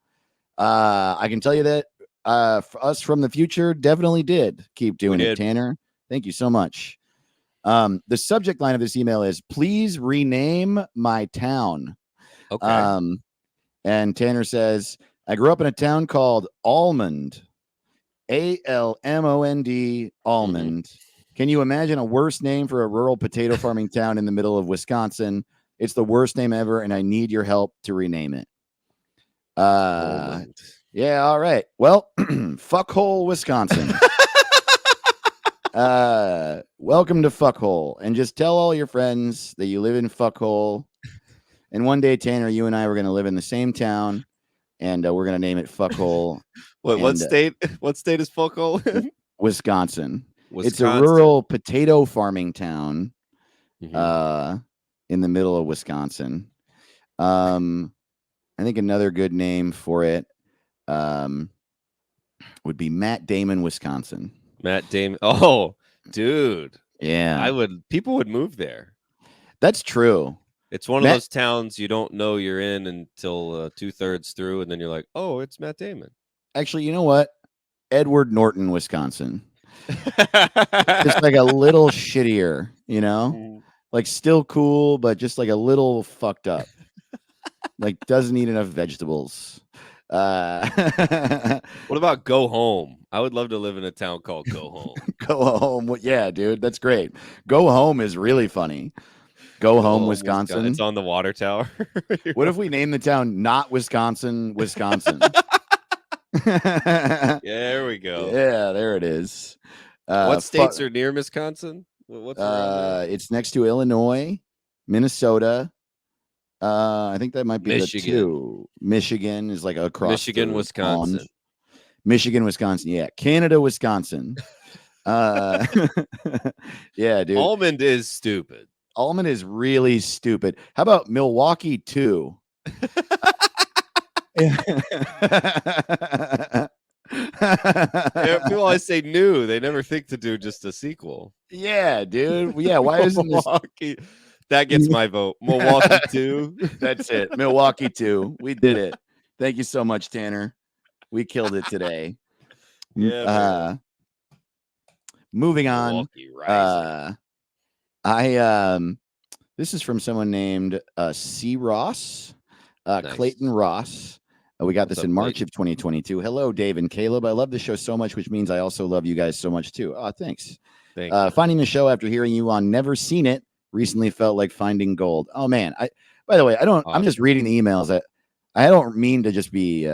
I can tell you that for us from the future definitely did keep doing it, Tanner. Thank you so much. The subject line of this email is, please rename my town. Okay. And Tanner says, I grew up in a town called Almond, ALMOND, Almond. Can you imagine a worse name for a rural potato farming town in the middle of Wisconsin? It's the worst name ever, and I need your help to rename it. Yeah, all right. Well, Fuckhole, Wisconsin. Welcome to Fuckhole, and just tell all your friends that you live in Fuckhole. And one day, Tanner, you and I were going to live in the same town, and we're going to name it Fuckhole. What state? What state is Fuckhole in? Wisconsin. It's a rural potato farming town in the middle of Wisconsin. I think another good name for it would be Matt Damon, Wisconsin. Matt Damon. Oh, dude. Yeah. People would move there. That's true. It's one of those towns you don't know you're in until 2/3 through, and then you're like, oh, it's Matt Damon. Actually, you know what? Edward Norton, Wisconsin. Just like a little shittier, you know? Like still cool, but just like a little fucked up. Like doesn't eat enough vegetables. What about Go Home? I would love to live in a town called Go Home. Go Home. Yeah, dude, that's great. Go Home is really funny. Go Home, Wisconsin. It's on the water tower. What if we name the town not Wisconsin, Wisconsin? There we go. Yeah, there it is. What states are near Wisconsin? What's it's next to Illinois, Minnesota. I think that might be Michigan. the two. Michigan is like across Michigan, Wisconsin. Pond. Michigan, Wisconsin. Yeah, Canada, Wisconsin. Yeah, dude. Almond is stupid. Almond is really stupid. How about Milwaukee 2? People always say new. They never think to do just a sequel. Yeah, dude. Yeah, why isn't this Milwaukee? That gets my vote. Milwaukee 2. That's it. Milwaukee 2. We did it. Thank you so much, Tanner. We killed it today. Yeah. Moving on. This is from someone named C. Ross, Nice. Clayton Ross. We got this in March of 2022. Hello, Dave and Caleb. I love the show so much, which means I also love you guys so much too. Oh, thanks. Thank you. Finding the show after hearing you on Never Seen It recently felt like finding gold. Oh man. By the way, I'm just reading the emails. I don't mean to just be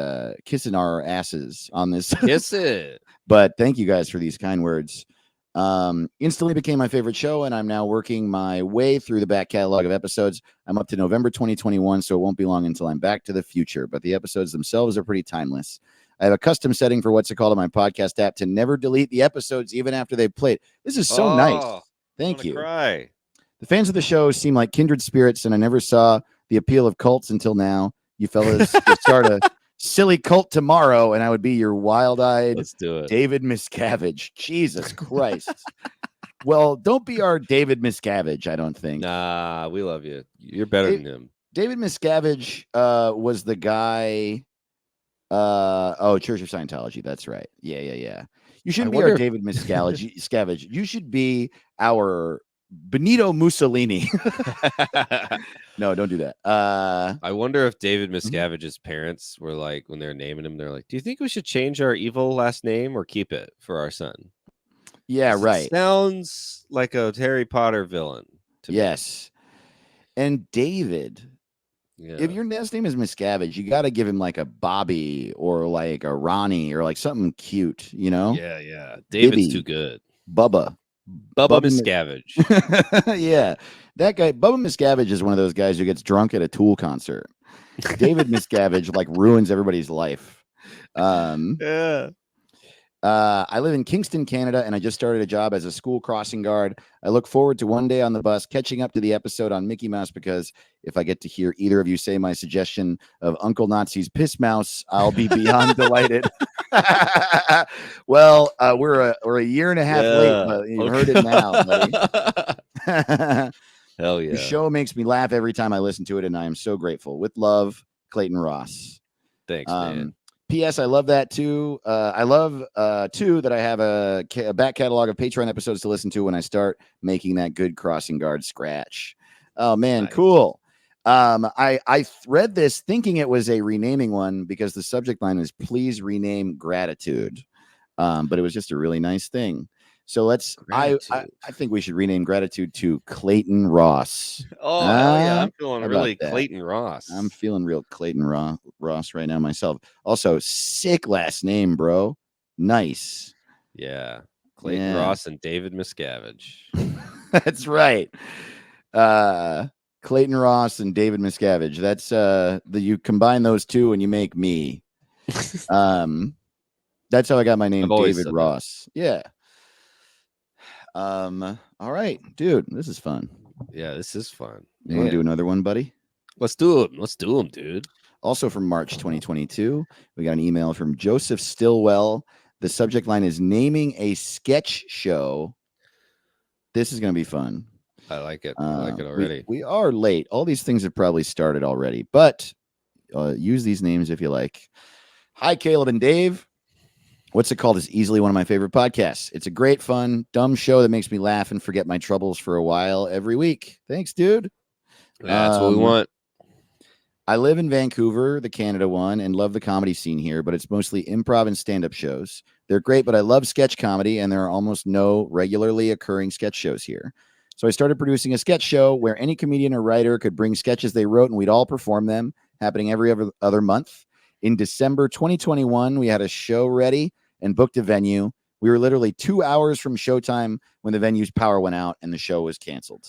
kissing our asses on this. Kiss it. But thank you guys for these kind words. Instantly became my favorite show, and I'm now working my way through the back catalog of episodes. I'm up to November 2021, so it won't be long until I'm back to the future, but the episodes themselves are pretty timeless. I have a custom setting for what's it called on my podcast app to never delete the episodes even after they've played. This is so nice. Thank you. Cry. The fans of the show seem like kindred spirits, and I never saw the appeal of cults until now. You fellas could start a silly cult tomorrow, and I would be your wild-eyed Let's do it. David Miscavige. Jesus Christ. Well, don't be our David Miscavige, I don't think. Nah, we love you. You're better than him. David Miscavige was the guy. Church of Scientology. That's right. Yeah. You shouldn't be our David Miscavige. You should be our Benito Mussolini. No, don't do that. I wonder if David Miscavige's parents were like, when they're naming him, they're like, do you think we should change our evil last name or keep it for our son? Yeah, right. Sounds like a Harry Potter villain to me. Yes. And David, if your last name is Miscavige, you got to give him like a Bobby or like a Ronnie or like something cute, you know? Yeah. David's Bibby, too good. Bubba Miscavige. Yeah. That guy, Bubba Miscavige, is one of those guys who gets drunk at a Tool concert. David Miscavige like ruins everybody's life. Yeah. I live in Kingston, Canada, and I just started a job as a school crossing guard. I look forward to one day on the bus catching up to the episode on Mickey Mouse, because if I get to hear either of you say my suggestion of Uncle Nazi's Piss Mouse, I'll be beyond delighted. Well, we're a year and a half late, but you heard it now, buddy. Hell yeah. The show makes me laugh every time I listen to it, and I am so grateful. With love, Clayton Ross. Thanks, man. P.S. I love that too. I love too that I have a back catalog of Patreon episodes to listen to when I start making that good crossing guard scratch. Oh man, nice. Cool. I read this thinking it was a renaming one because the subject line is "Please rename gratitude," but it was just a really nice thing. So let's. I think we should rename gratitude to Clayton Ross. Oh yeah, I'm feeling really Clayton Ross. I'm feeling real Clayton Ross right now myself. Also, sick last name, bro. Nice. Yeah, Clayton Ross and David Miscavige. That's right. Clayton Ross and David Miscavige. That's you combine those two and you make me. That's how I got my name, David Ross. Yeah. All right, dude, this is fun. Yeah, this is fun. You want to do another one, buddy? Let's do them, dude. Also from March 2022, we got an email from Joseph Stillwell. The subject line is naming a sketch show. This is going to be fun. I like it. I like it already. We are late. All these things have probably started already, but use these names if you like. Hi, Caleb and Dave. What's It Called is easily one of my favorite podcasts. It's a great, fun, dumb show that makes me laugh and forget my troubles for a while every week. Thanks, dude. That's what we want. I live in Vancouver, the Canada one, and love the comedy scene here, but it's mostly improv and stand-up shows. They're great, but I love sketch comedy, and there are almost no regularly occurring sketch shows here. So I started producing a sketch show where any comedian or writer could bring sketches they wrote, and we'd all perform them, happening every other month. In December 2021, we had a show ready and booked a venue. We were literally 2 hours from showtime when the venue's power went out and the show was canceled.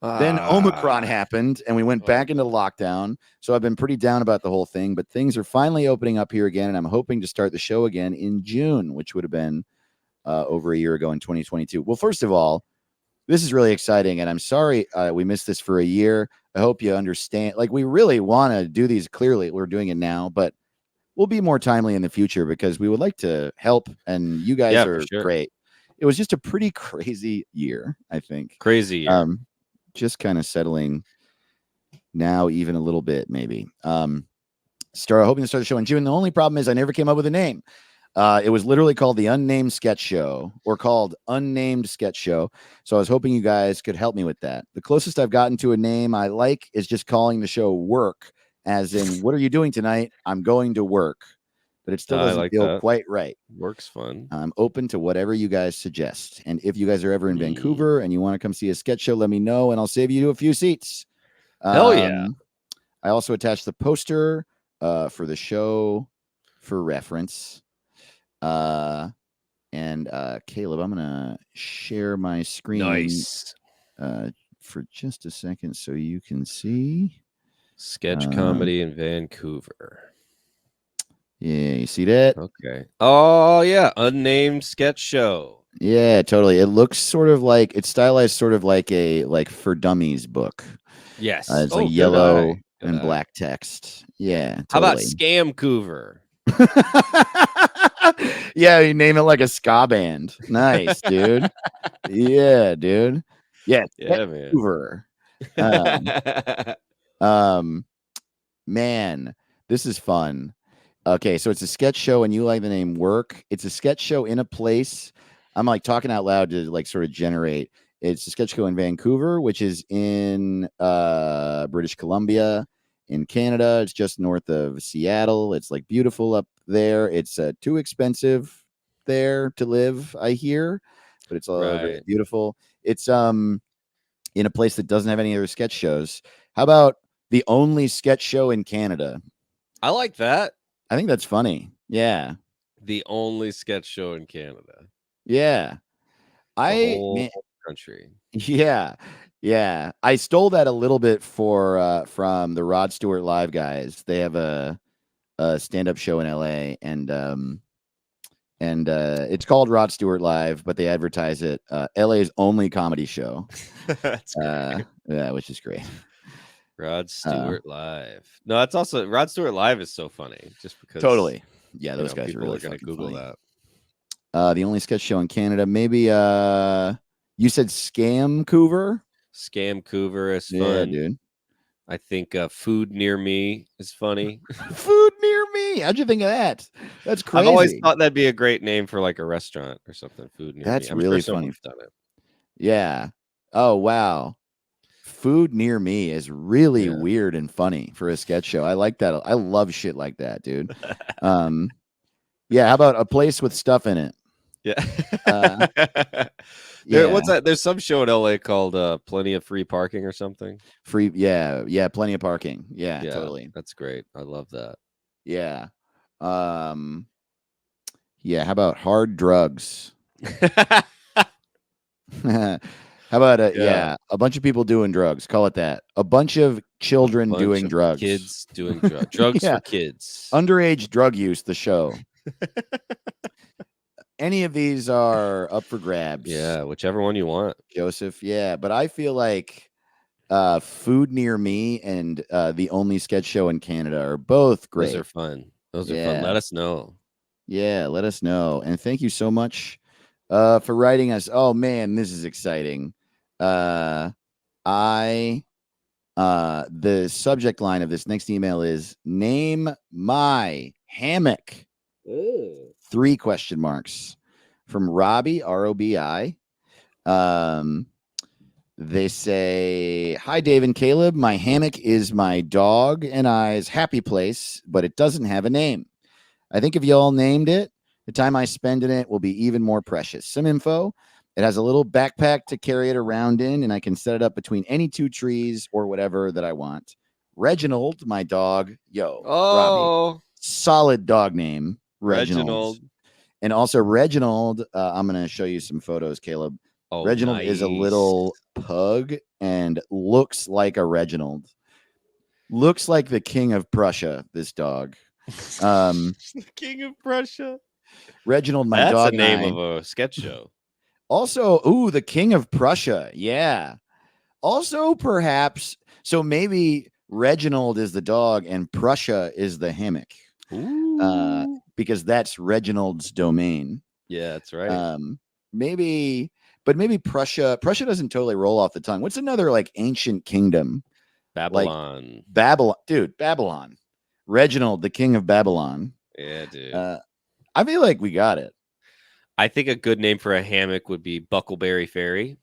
Then Omicron happened and we went back into lockdown. So I've been pretty down about the whole thing, but things are finally opening up here again. And I'm hoping to start the show again in June, which would have been over a year ago in 2022. Well, first of all, this is really exciting. And I'm sorry we missed this for a year. I hope you understand. Like, we really want to do these clearly. We're doing it now, but we'll be more timely in the future because we would like to help. And you guys are great. It was just a pretty crazy year, I think. Crazy year. Just kind of settling now, even a little bit, maybe. Hoping to start the show in June. The only problem is I never came up with a name. It was literally called the Unnamed Sketch Show, or called Unnamed Sketch Show. So I was hoping you guys could help me with that. The closest I've gotten to a name I like is just calling the show Work, as in, what are you doing tonight? I'm going to work. But it still doesn't feel quite right. Work's fun. I'm open to whatever you guys suggest. And if you guys are ever in Vancouver and you want to come see a sketch show, let me know and I'll save you a few seats. Hell yeah. I also attached the poster for the show for reference. And Caleb, I'm gonna share my screen Nice. For just a second so you can see. Sketch comedy in Vancouver. Yeah, you see that? Okay. Oh yeah, unnamed sketch show. Yeah, totally. It looks sort of like it's stylized, sort of like a for dummies book. Yes. It's like good yellow eye. Good and eye. black text. Yeah, How about totally. Scamcouver? Yeah, you name it like a ska band. Nice, dude. Yeah, dude. Yeah, Yeah, man. Vancouver. Man, this is fun. Okay, so it's a sketch show, and you like the name Work. It's a sketch show in a place. I'm like talking out loud to like sort of generate. It's a sketch show in Vancouver, which is in British Columbia, in Canada. It's just north of Seattle. It's like beautiful up there. It's too expensive there to live, I hear, but it's really Right. beautiful. It's in a place that doesn't have any other sketch shows. How about the only sketch show in Canada? I like that. I think that's funny. Yeah. The only sketch show in Canada. Yeah. The whole country. Yeah. Yeah. I stole that a little bit from the Rod Stewart Live guys. They have a stand-up show in LA, and it's called Rod Stewart Live, but they advertise it LA's only comedy show. That's great. Yeah, which is great. Rod Stewart Live. No, that's also Rod Stewart Live is so funny just because Totally. Yeah, those guys are people really are going to fucking Google funny. that. The only sketch show in Canada. Maybe you said Scamcouver? Scamcouver is fun. Yeah, dude. I think Food Near Me is funny. Food Near Me. How'd you think of that? That's crazy. I've always thought that'd be a great name for like a restaurant or something. Food Near That's Me. I'm really sure funny. someone's done it. Yeah. Oh, wow. Food Near Me is really Yeah. weird and funny for a sketch show. I like that. I love shit like that, dude. Yeah. How about a place with stuff in it? Yeah. What's that? There's some show in LA called Plenty of Free Parking or something. Free. Yeah. Yeah. Plenty of parking. Yeah, totally. That's great. I love that. Yeah. Yeah. How about hard drugs? How about a bunch of people doing drugs? Call it that. A bunch of children doing drugs. Kids doing drugs. Drugs Yeah. for kids. Underage drug use, the show. Any of these are up for grabs. Yeah, whichever one you want. Joseph. Yeah, but I feel like Food Near Me and the only sketch show in Canada are both great. Those are fun. Those are fun. Let us know. Yeah, let us know. And thank you so much for writing us. Oh man, this is exciting. The subject line of this next email is name my hammock. 3 question marks from Robbie, R-O-B-I. They say, hi, Dave and Caleb. My hammock is my dog and I's happy place, but it doesn't have a name. I think if y'all named it, the time I spend in it will be even more precious. Some info. It has a little backpack to carry it around in, and I can set it up between any 2 trees or whatever that I want. Reginald, my dog. Robbie. Solid dog name. Reginald. And also Reginald, I'm going to show you some photos, Caleb. Reginald is a little pug and looks like a Reginald. Looks like the King of Prussia, this dog. King of Prussia. Reginald, my That's dog. That's the name of a sketch show. Also, the King of Prussia. Yeah. Also, perhaps, so maybe Reginald is the dog and Prussia is the hammock. Because that's Reginald's domain. Yeah, that's right. Maybe Prussia doesn't totally roll off the tongue. What's another like ancient kingdom? Babylon. Like, Babylon. Reginald, the king of Babylon. Yeah, dude. I feel like we got it. I think a good name for a hammock would be Buckleberry Ferry.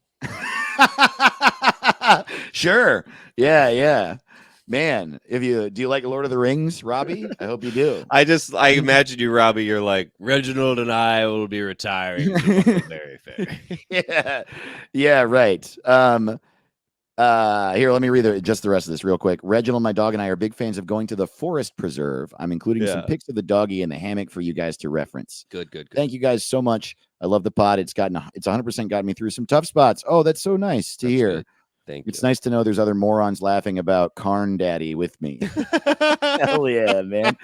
Sure. Yeah. Man, do you like Lord of the Rings, Robbie? I hope you do. I imagine you, Robbie. You're like, Reginald and I will be retiring to Buckleberry Ferry. Yeah, right. Here, let me read just the rest of this real quick. Reginald, my dog, and I are big fans of going to the forest preserve. I'm including some Yeah. pics of the doggy in the hammock for you guys to reference. Good. Thank you guys so much. I love the pod. It's 100% gotten me through some tough spots. Oh, that's so nice to That's hear. good. Thank It's you. nice to know there's other morons laughing about Carn Daddy with me. Hell yeah, man.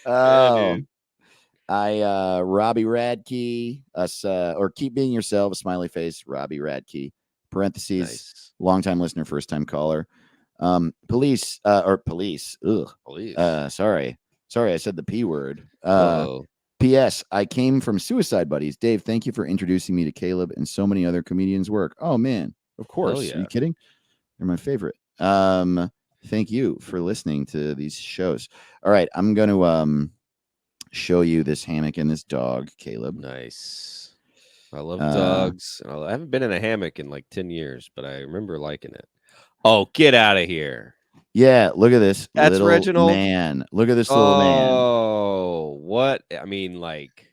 Oh, dude. Robbie Radke, or keep being yourself, smiley face, Robbie Radke, parentheses, Nice. longtime listener, first time caller. Police. Ugh. Police. Sorry, I said the P word. Uh-oh. P.S. I came from Suicide Buddies. Dave, thank you for introducing me to Caleb and so many other comedians' work. Oh man, of course. yeah. Are you kidding? They're my favorite. Thank you for listening to these shows. All right, I'm going to show you this hammock and this dog, Caleb. Nice. I love dogs. I haven't been in a hammock in like 10 years, but I remember liking it. Oh, get out of here. Yeah, look at this That's little Reginald? man. Look at this little man. Oh, what? I mean, like,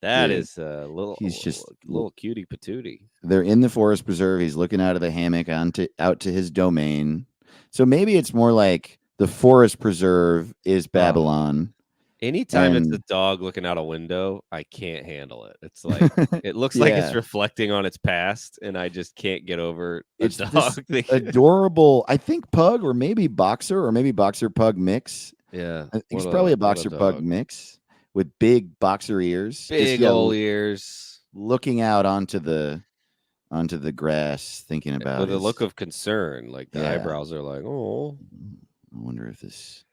that Dude, is a little, he's just little cutie patootie. They're in the forest preserve. He's looking out of the hammock out to his domain. So maybe it's more like the forest preserve is Babylon. Anytime it's And- a dog looking out a window, I can't handle it. It's like it looks like it's Yeah. reflecting on its past, and I just can't get over a It's this dog. thing. Adorable, I think pug or maybe boxer pug mix. Yeah, I think it's what probably a what boxer pug dog. mix with big boxer ears. Just, Big old ears, looking out onto the grass, thinking about with a his- look of concern. Like the Yeah. eyebrows are like, oh, I wonder if this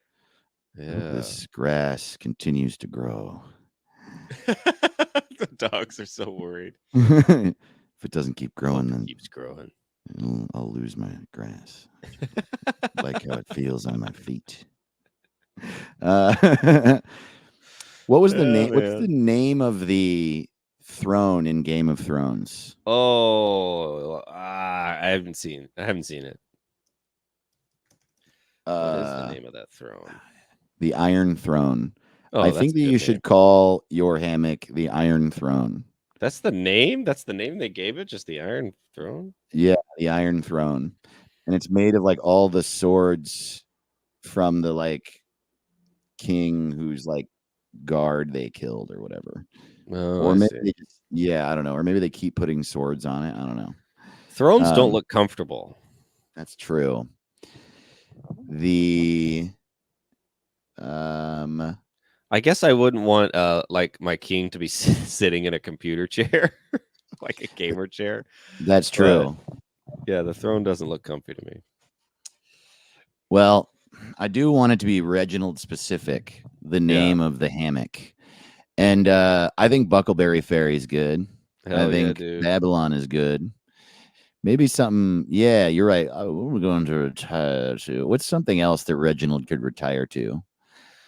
yeah. this grass continues to grow. The dogs are so worried. If it doesn't keep growing, Hope it then keeps growing. I'll lose my grass. Like how it feels on my feet. What was the name? What's the name of the throne in Game of Thrones? Oh, I haven't seen it. What is the name of that throne? The Iron Throne. Oh, I that's think a that good you name. should call your hammock the Iron Throne. That's the name? That's the name they gave it? Just the Iron Throne? Yeah, the Iron Throne. And it's made of like all the swords from the like king whose like guard they killed or whatever. Oh, Or I maybe see. they just, I don't know. Or maybe they keep putting swords on it. I don't know. Thrones don't look comfortable. That's true. The I guess I wouldn't want like my king to be sitting in a computer chair, like a gamer chair. that's true. Yeah, the throne doesn't look comfy to me. Well, I do want it to be Reginald specific, the name of the hammock. And I think Buckleberry Ferry is good. Hell I think yeah, dude. Babylon is good. Maybe something. Yeah, you're right. Oh, we're going to retire to. What's something else that Reginald could retire to?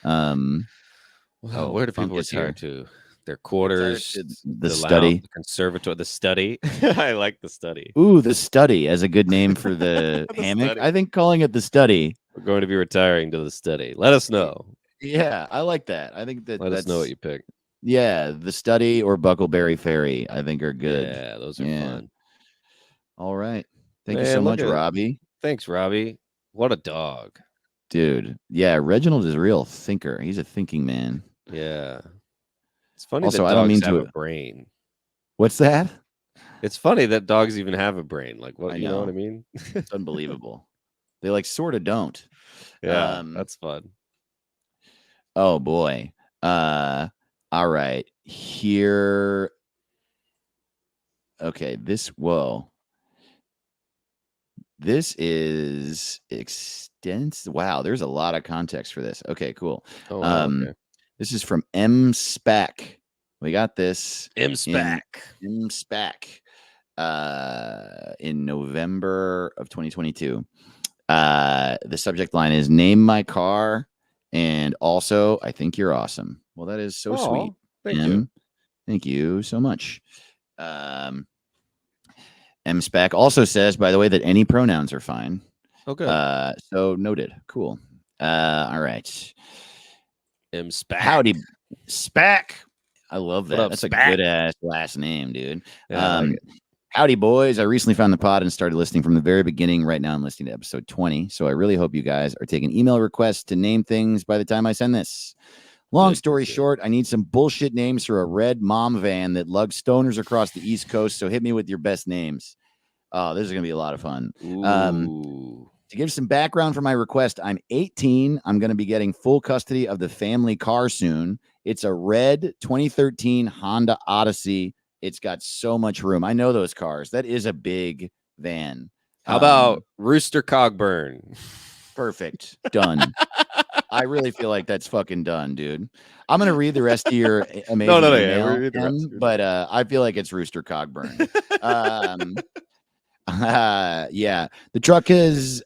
Well, where do people Funk is retire here. to? Their quarters, The study. the conservatory, the study. I like the study. Ooh, the study as a good name for the, The hammock. study. I think calling it the study. We're going to be retiring to the study. Let us know. Yeah, I like that. I think that Let us know what you pick. Yeah, the study or Buckleberry Ferry, I think are good. Yeah, those are Yeah. fun. All right. Thank you Man, so look much, at- Robbie. Thanks, Robbie. What a dog. Dude. Yeah, Reginald is a real thinker. He's a thinking man. Yeah. It's funny Also, that I don't dogs mean have to- a brain. What's that? It's funny that dogs even have a brain. Like, what? I You know what I know. mean? It's unbelievable. They like sort of don't. Yeah, Um, that's fun. Oh boy. All right. Here. Okay, whoa. This is extensive. Wow, there's a lot of context for this. Okay, cool. Oh, wow, okay. This is from M Spac. We got this M-Spac. M Spac in November of 2022. The subject line is "Name my car," and also I think you're awesome. Well, that is so sweet. Thank M. you. Thank you so much. M-Spec also says, by the way, that any pronouns are fine. Okay. So noted. Cool. All right. M-Spac. Howdy, Spac. I love What that. up, That's a Spac? good ass last name, dude. Yeah, I like it. Howdy, boys. I recently found the pod and started listening from the very beginning. Right now, I'm listening to episode 20. So I really hope you guys are taking email requests to name things by the time I send this. Long story short, I need some bullshit names for a red mom van that lugs stoners across the East Coast. So hit me with your best names. Oh, this is going to be a lot of fun. Ooh. To give some background for my request, I'm 18. I'm going to be getting full custody of the family car soon. It's a red 2013 Honda Odyssey. It's got so much room. I know those cars. That is a big van. How about Rooster Cogburn? Perfect. Done. I really feel like that's fucking done, dude. I'm gonna read the rest of your amazing email, read the rest. but I feel like it's Rooster Cogburn. Yeah, the truck has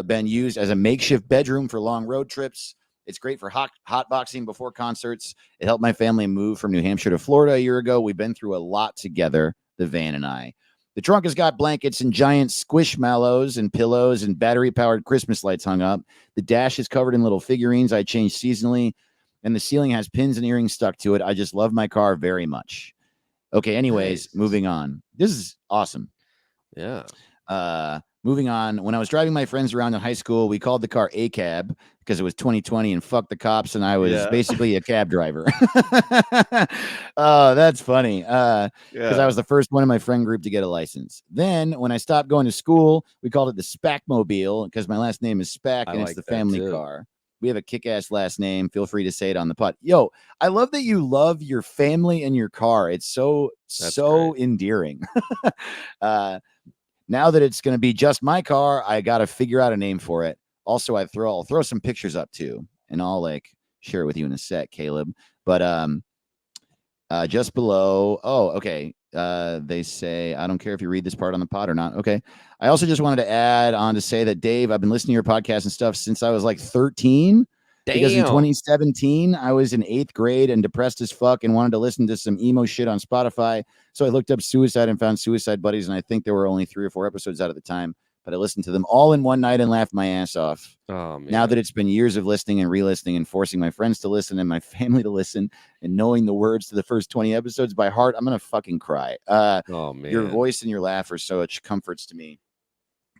been used as a makeshift bedroom for long road trips. It's great for hot boxing before concerts. It helped my family move from New Hampshire to Florida a year ago. We've been through a lot together, the van and I. The trunk has got blankets and giant squishmallows and pillows and battery-powered Christmas lights hung up. The dash is covered in little figurines I change seasonally, and the ceiling has pins and earrings stuck to it. I just love my car very much. Okay, anyways, Nice. moving on. This is awesome. Yeah. Moving on. When I was driving my friends around in high school, we called the car a cab because it was 2020 and fuck the cops, and I was basically a cab driver. Oh, that's funny. Because I was the first one in my friend group to get a license. Then when I stopped going to school, we called it the Spackmobile because my last name is Spack and it's the family car. We have a kick-ass last name. Feel free to say it on the pod. Yo, I love that you love your family and your car. It's so endearing. Now that it's going to be just my car, I got to figure out a name for it. Also, I'll throw some pictures up too, and I'll like share it with you in a sec, Caleb. But just below, okay. They say, I don't care if you read this part on the pod or not. Okay. I also just wanted to add on to say that, Dave, I've been listening to your podcast and stuff since I was like 13. Damn. Because in 2017, I was in 8th grade and depressed as fuck and wanted to listen to some emo shit on Spotify. So I looked up Suicide and found Suicide Buddies, and I think there were only 3 or 4 episodes out at the time. But I listened to them all in one night and laughed my ass off. Oh, man. Now that it's been years of listening and re-listening and forcing my friends to listen and my family to listen and knowing the words to the first 20 episodes by heart, I'm going to fucking cry. Oh, man. Your voice and your laugh are such comforts to me.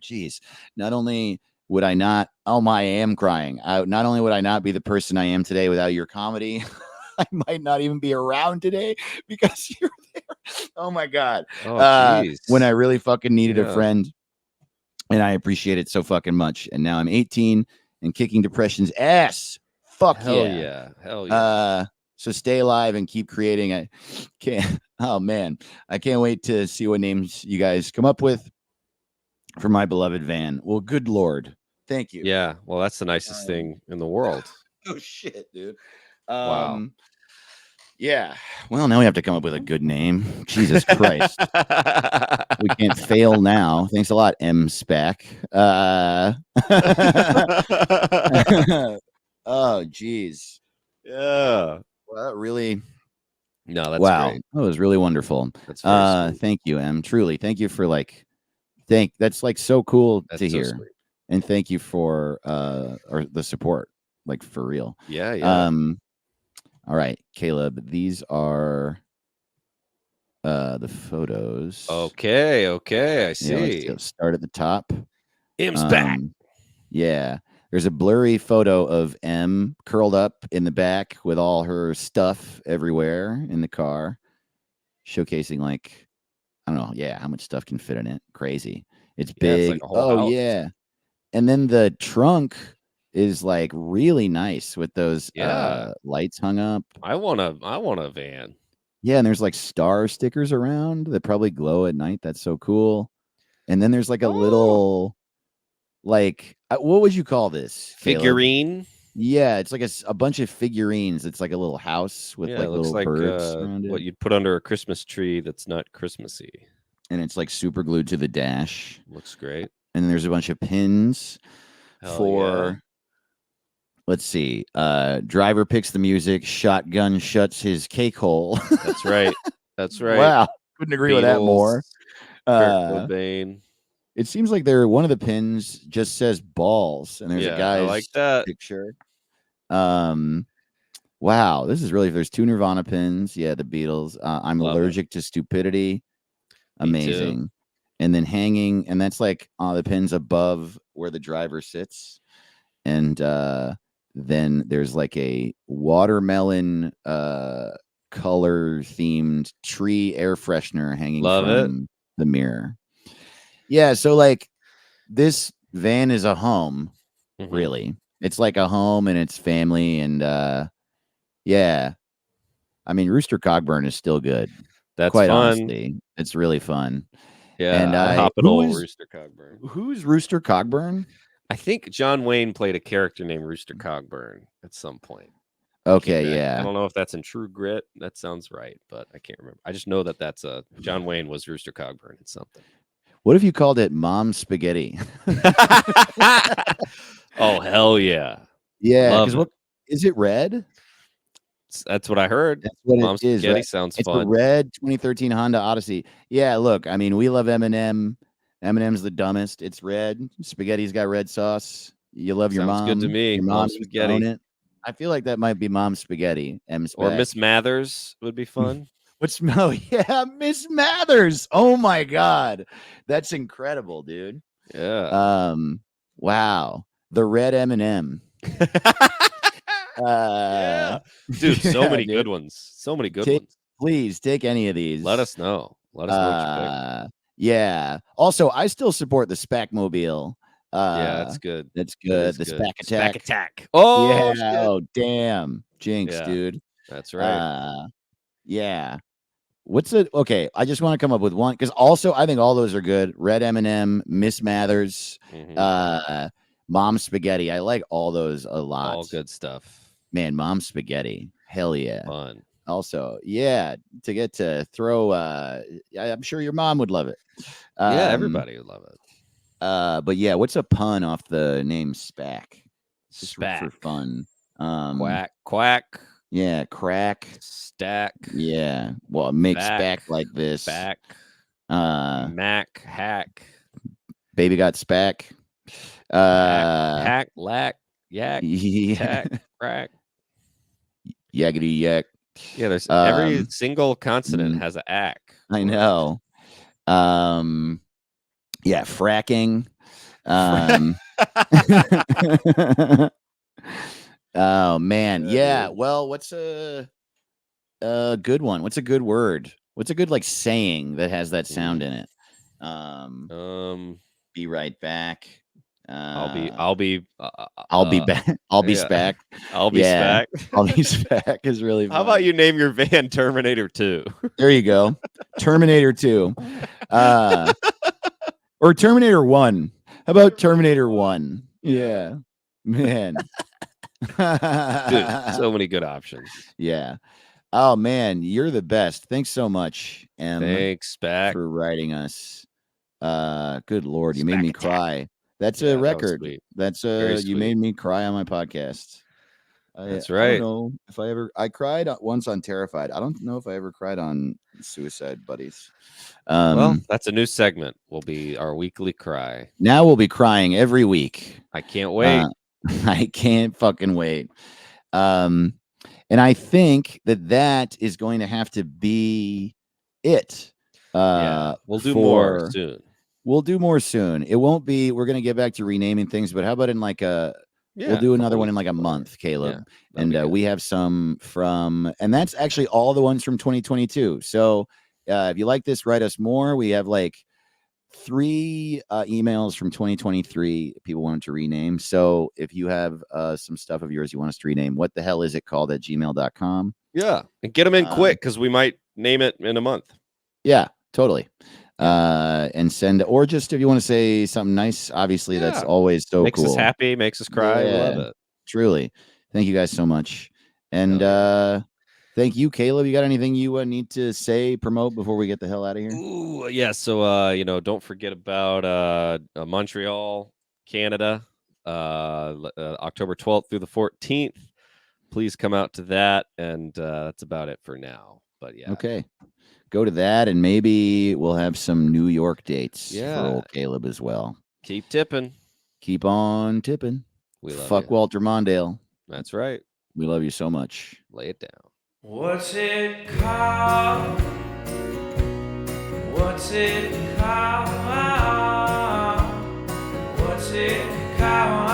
Jeez. Not only would I not, I am crying. Not only would I not be the person I am today without your comedy, I might not even be around today because you're there. Oh, my God. When I really fucking needed a friend. And I appreciate it so fucking much. And now I'm 18 and kicking depression's ass. Fuck Hell yeah. Hell yeah. So stay alive and keep creating. I can't. Oh, man. I can't wait to see what names you guys come up with for my beloved van. Well, good Lord. Thank you. Yeah. Well, that's the nicest thing in the world. Oh, shit, dude. Wow. Yeah. Well, now we have to come up with a good name. Jesus Christ. We can't fail now. Thanks a lot, M Spec. Oh, geez. Yeah. Well, that really. No, that's wow. great. That was really wonderful. That's very sweet. Thank you, M. Truly. Thank you for that's like so cool to hear. Sweet. And thank you for or the support, like for real. Yeah, yeah. All right, Caleb, these are the photos. Okay, I see. Let's start at the top. M's back. Yeah. There's a blurry photo of M curled up in the back with all her stuff everywhere in the car, showcasing like, I don't know, yeah, how much stuff can fit in it. Crazy. It's big. It's like a whole house. Yeah. And then the trunk is like really nice with those lights hung up. I want a van. Yeah, and there's like star stickers around that probably glow at night. That's so cool. And then there's like a little, like, what would you call this? Figurine? Caleb? Yeah, it's like a bunch of figurines. It's like a little house with like little birds around it. What you'd put under a Christmas tree that's not Christmassy. And it's like super glued to the dash. Looks great. And then there's a bunch of pins for. Let's see. Driver picks the music. Shotgun shuts his cake hole. That's right. That's right. Wow. Couldn't agree with that more. Kurt Cobain. It seems like one of the pins just says balls, and there's a guy's like that picture. Wow. This is really, there's 2 Nirvana pins. Yeah, the Beatles. I'm allergic to stupidity. Me too. amazing. And then hanging, and that's like the pins above where the driver sits. And then there's like a watermelon color themed tree air freshener hanging Love it. from the mirror. Yeah, so like this van is a home, Mhm. really. It's like a home and it's family, and yeah. I mean, Rooster Cogburn is still good. That's Quite fun. honestly, it's really fun. Yeah, And I hop at who old is- Rooster Cogburn. Who's Rooster Cogburn? I think John Wayne played a character named Rooster Cogburn at some point. Okay, I yeah. don't know if that's in True Grit. That sounds right, but I can't remember. I just know that that's John Wayne was Rooster Cogburn in something. What if you called it Mom Spaghetti? Oh hell yeah! Yeah, Love because it. what is it? Red? That's what I heard. That's what Mom it is. Spaghetti Right? sounds It's a fun. red 2013 Honda Odyssey. Yeah, look, I mean, we love Eminem. Eminem's the dumbest. It's red. Spaghetti's got red sauce. You love your Sounds mom. good to me. Your Mom mom used to own Spaghetti. it. I feel like that might be Mom Spaghetti. M Or Spag. Miss Mathers would be fun. What's oh yeah, Miss Mathers. Oh my god, that's incredible, dude. Yeah. Wow, the red M&M. Yeah. Dude, so yeah, many dude. good ones. So many good Take- ones. Please take any of these. Let us know. Let us know what you pick. Yeah. Also, I still support the Spackmobile. Yeah, that's good. That's That good. is The good. Spack Attack. Attack. Oh, yeah. shit. Oh, damn. Jinx, Yeah. dude. That's right. Yeah. What's it? Okay, I just want to come up with one because also I think all those are good. Red M&M, Miss Mathers, Mhm. Mom Spaghetti. I like all those a lot. All good stuff. Man, Mom Spaghetti. Hell yeah. Fun. Also, yeah, to get to throw I'm sure your mom would love it. Yeah, everybody would love it. But yeah, what's a pun off the name Spack? Just for Spack. fun. Quack. Quack. Yeah, crack. Stack. Yeah. Well, it makes Back. Spack like this. Back. Uh Mac. Hack. baby got Spack. Hack. Lack. Yak. Yeah. Tack. Crack. Yakety yak. Yeah, there's every Um, single consonant has a ack. I know. Yeah, fracking. Oh man, yeah. dude. Well, what's a good one? What's a good word? What's a good like saying that has that sound in it? Be right back. I'll be I'll be back. I'll be yeah. back. I'll be Yeah. Spack. I'll be back is really How fun. about you name your van Terminator 2? There you go. Terminator 2. Or Terminator 1. How about Terminator 1? Yeah. Man. Dude, so many good options. Yeah. Oh man, you're the best. Thanks so much, Em, Thanks, Spack. for writing us. Good Lord, you made Spack me attack. cry. That's Yeah, a that was record. sweet. That's Very you sweet. made me cry on my podcast. That's I right. don't know if I cried once on Terrified. I don't know if I ever cried on Suicide Buddies. Well, that's a new segment. Will be our weekly cry. Now we'll be crying every week. I can't wait. I can't fucking wait. And I think that is going to have to be it. Yeah, we'll do more for- soon. We'll do more soon. It won't be. We're going to get back to renaming things, but how about in like Yeah, we'll do another couple one in weeks like a before. month, Caleb. Yeah, that'd be And good. we have some from, and that's actually all the ones from 2022. So if you like this, write us more. We have like 3 emails from 2023 people wanted to rename. So if you have some stuff of yours you want us to rename, what the hell is it called at gmail.com? Yeah, and get them in quick because we might name it in a month. Yeah, totally. And send, or just if you want to say something nice, obviously that's Yeah. always so Makes cool. us happy, makes us cry. We love Yeah. it. Truly. Thank you guys so much. And thank you, Caleb. You got anything you need to say, promote before we get the hell out of here? Ooh, yeah. So don't forget about Montreal, Canada, October 12th through the 14th. Please come out to that, and that's about it for now. But yeah, Okay. Go to that, and maybe we'll have some New York dates Yeah. for old Caleb as well. keep tipping. Keep on tipping. We love Fuck you. Walter Mondale. That's right. We love you so much. Lay it down. What's it called? What's What's it called? What's it called?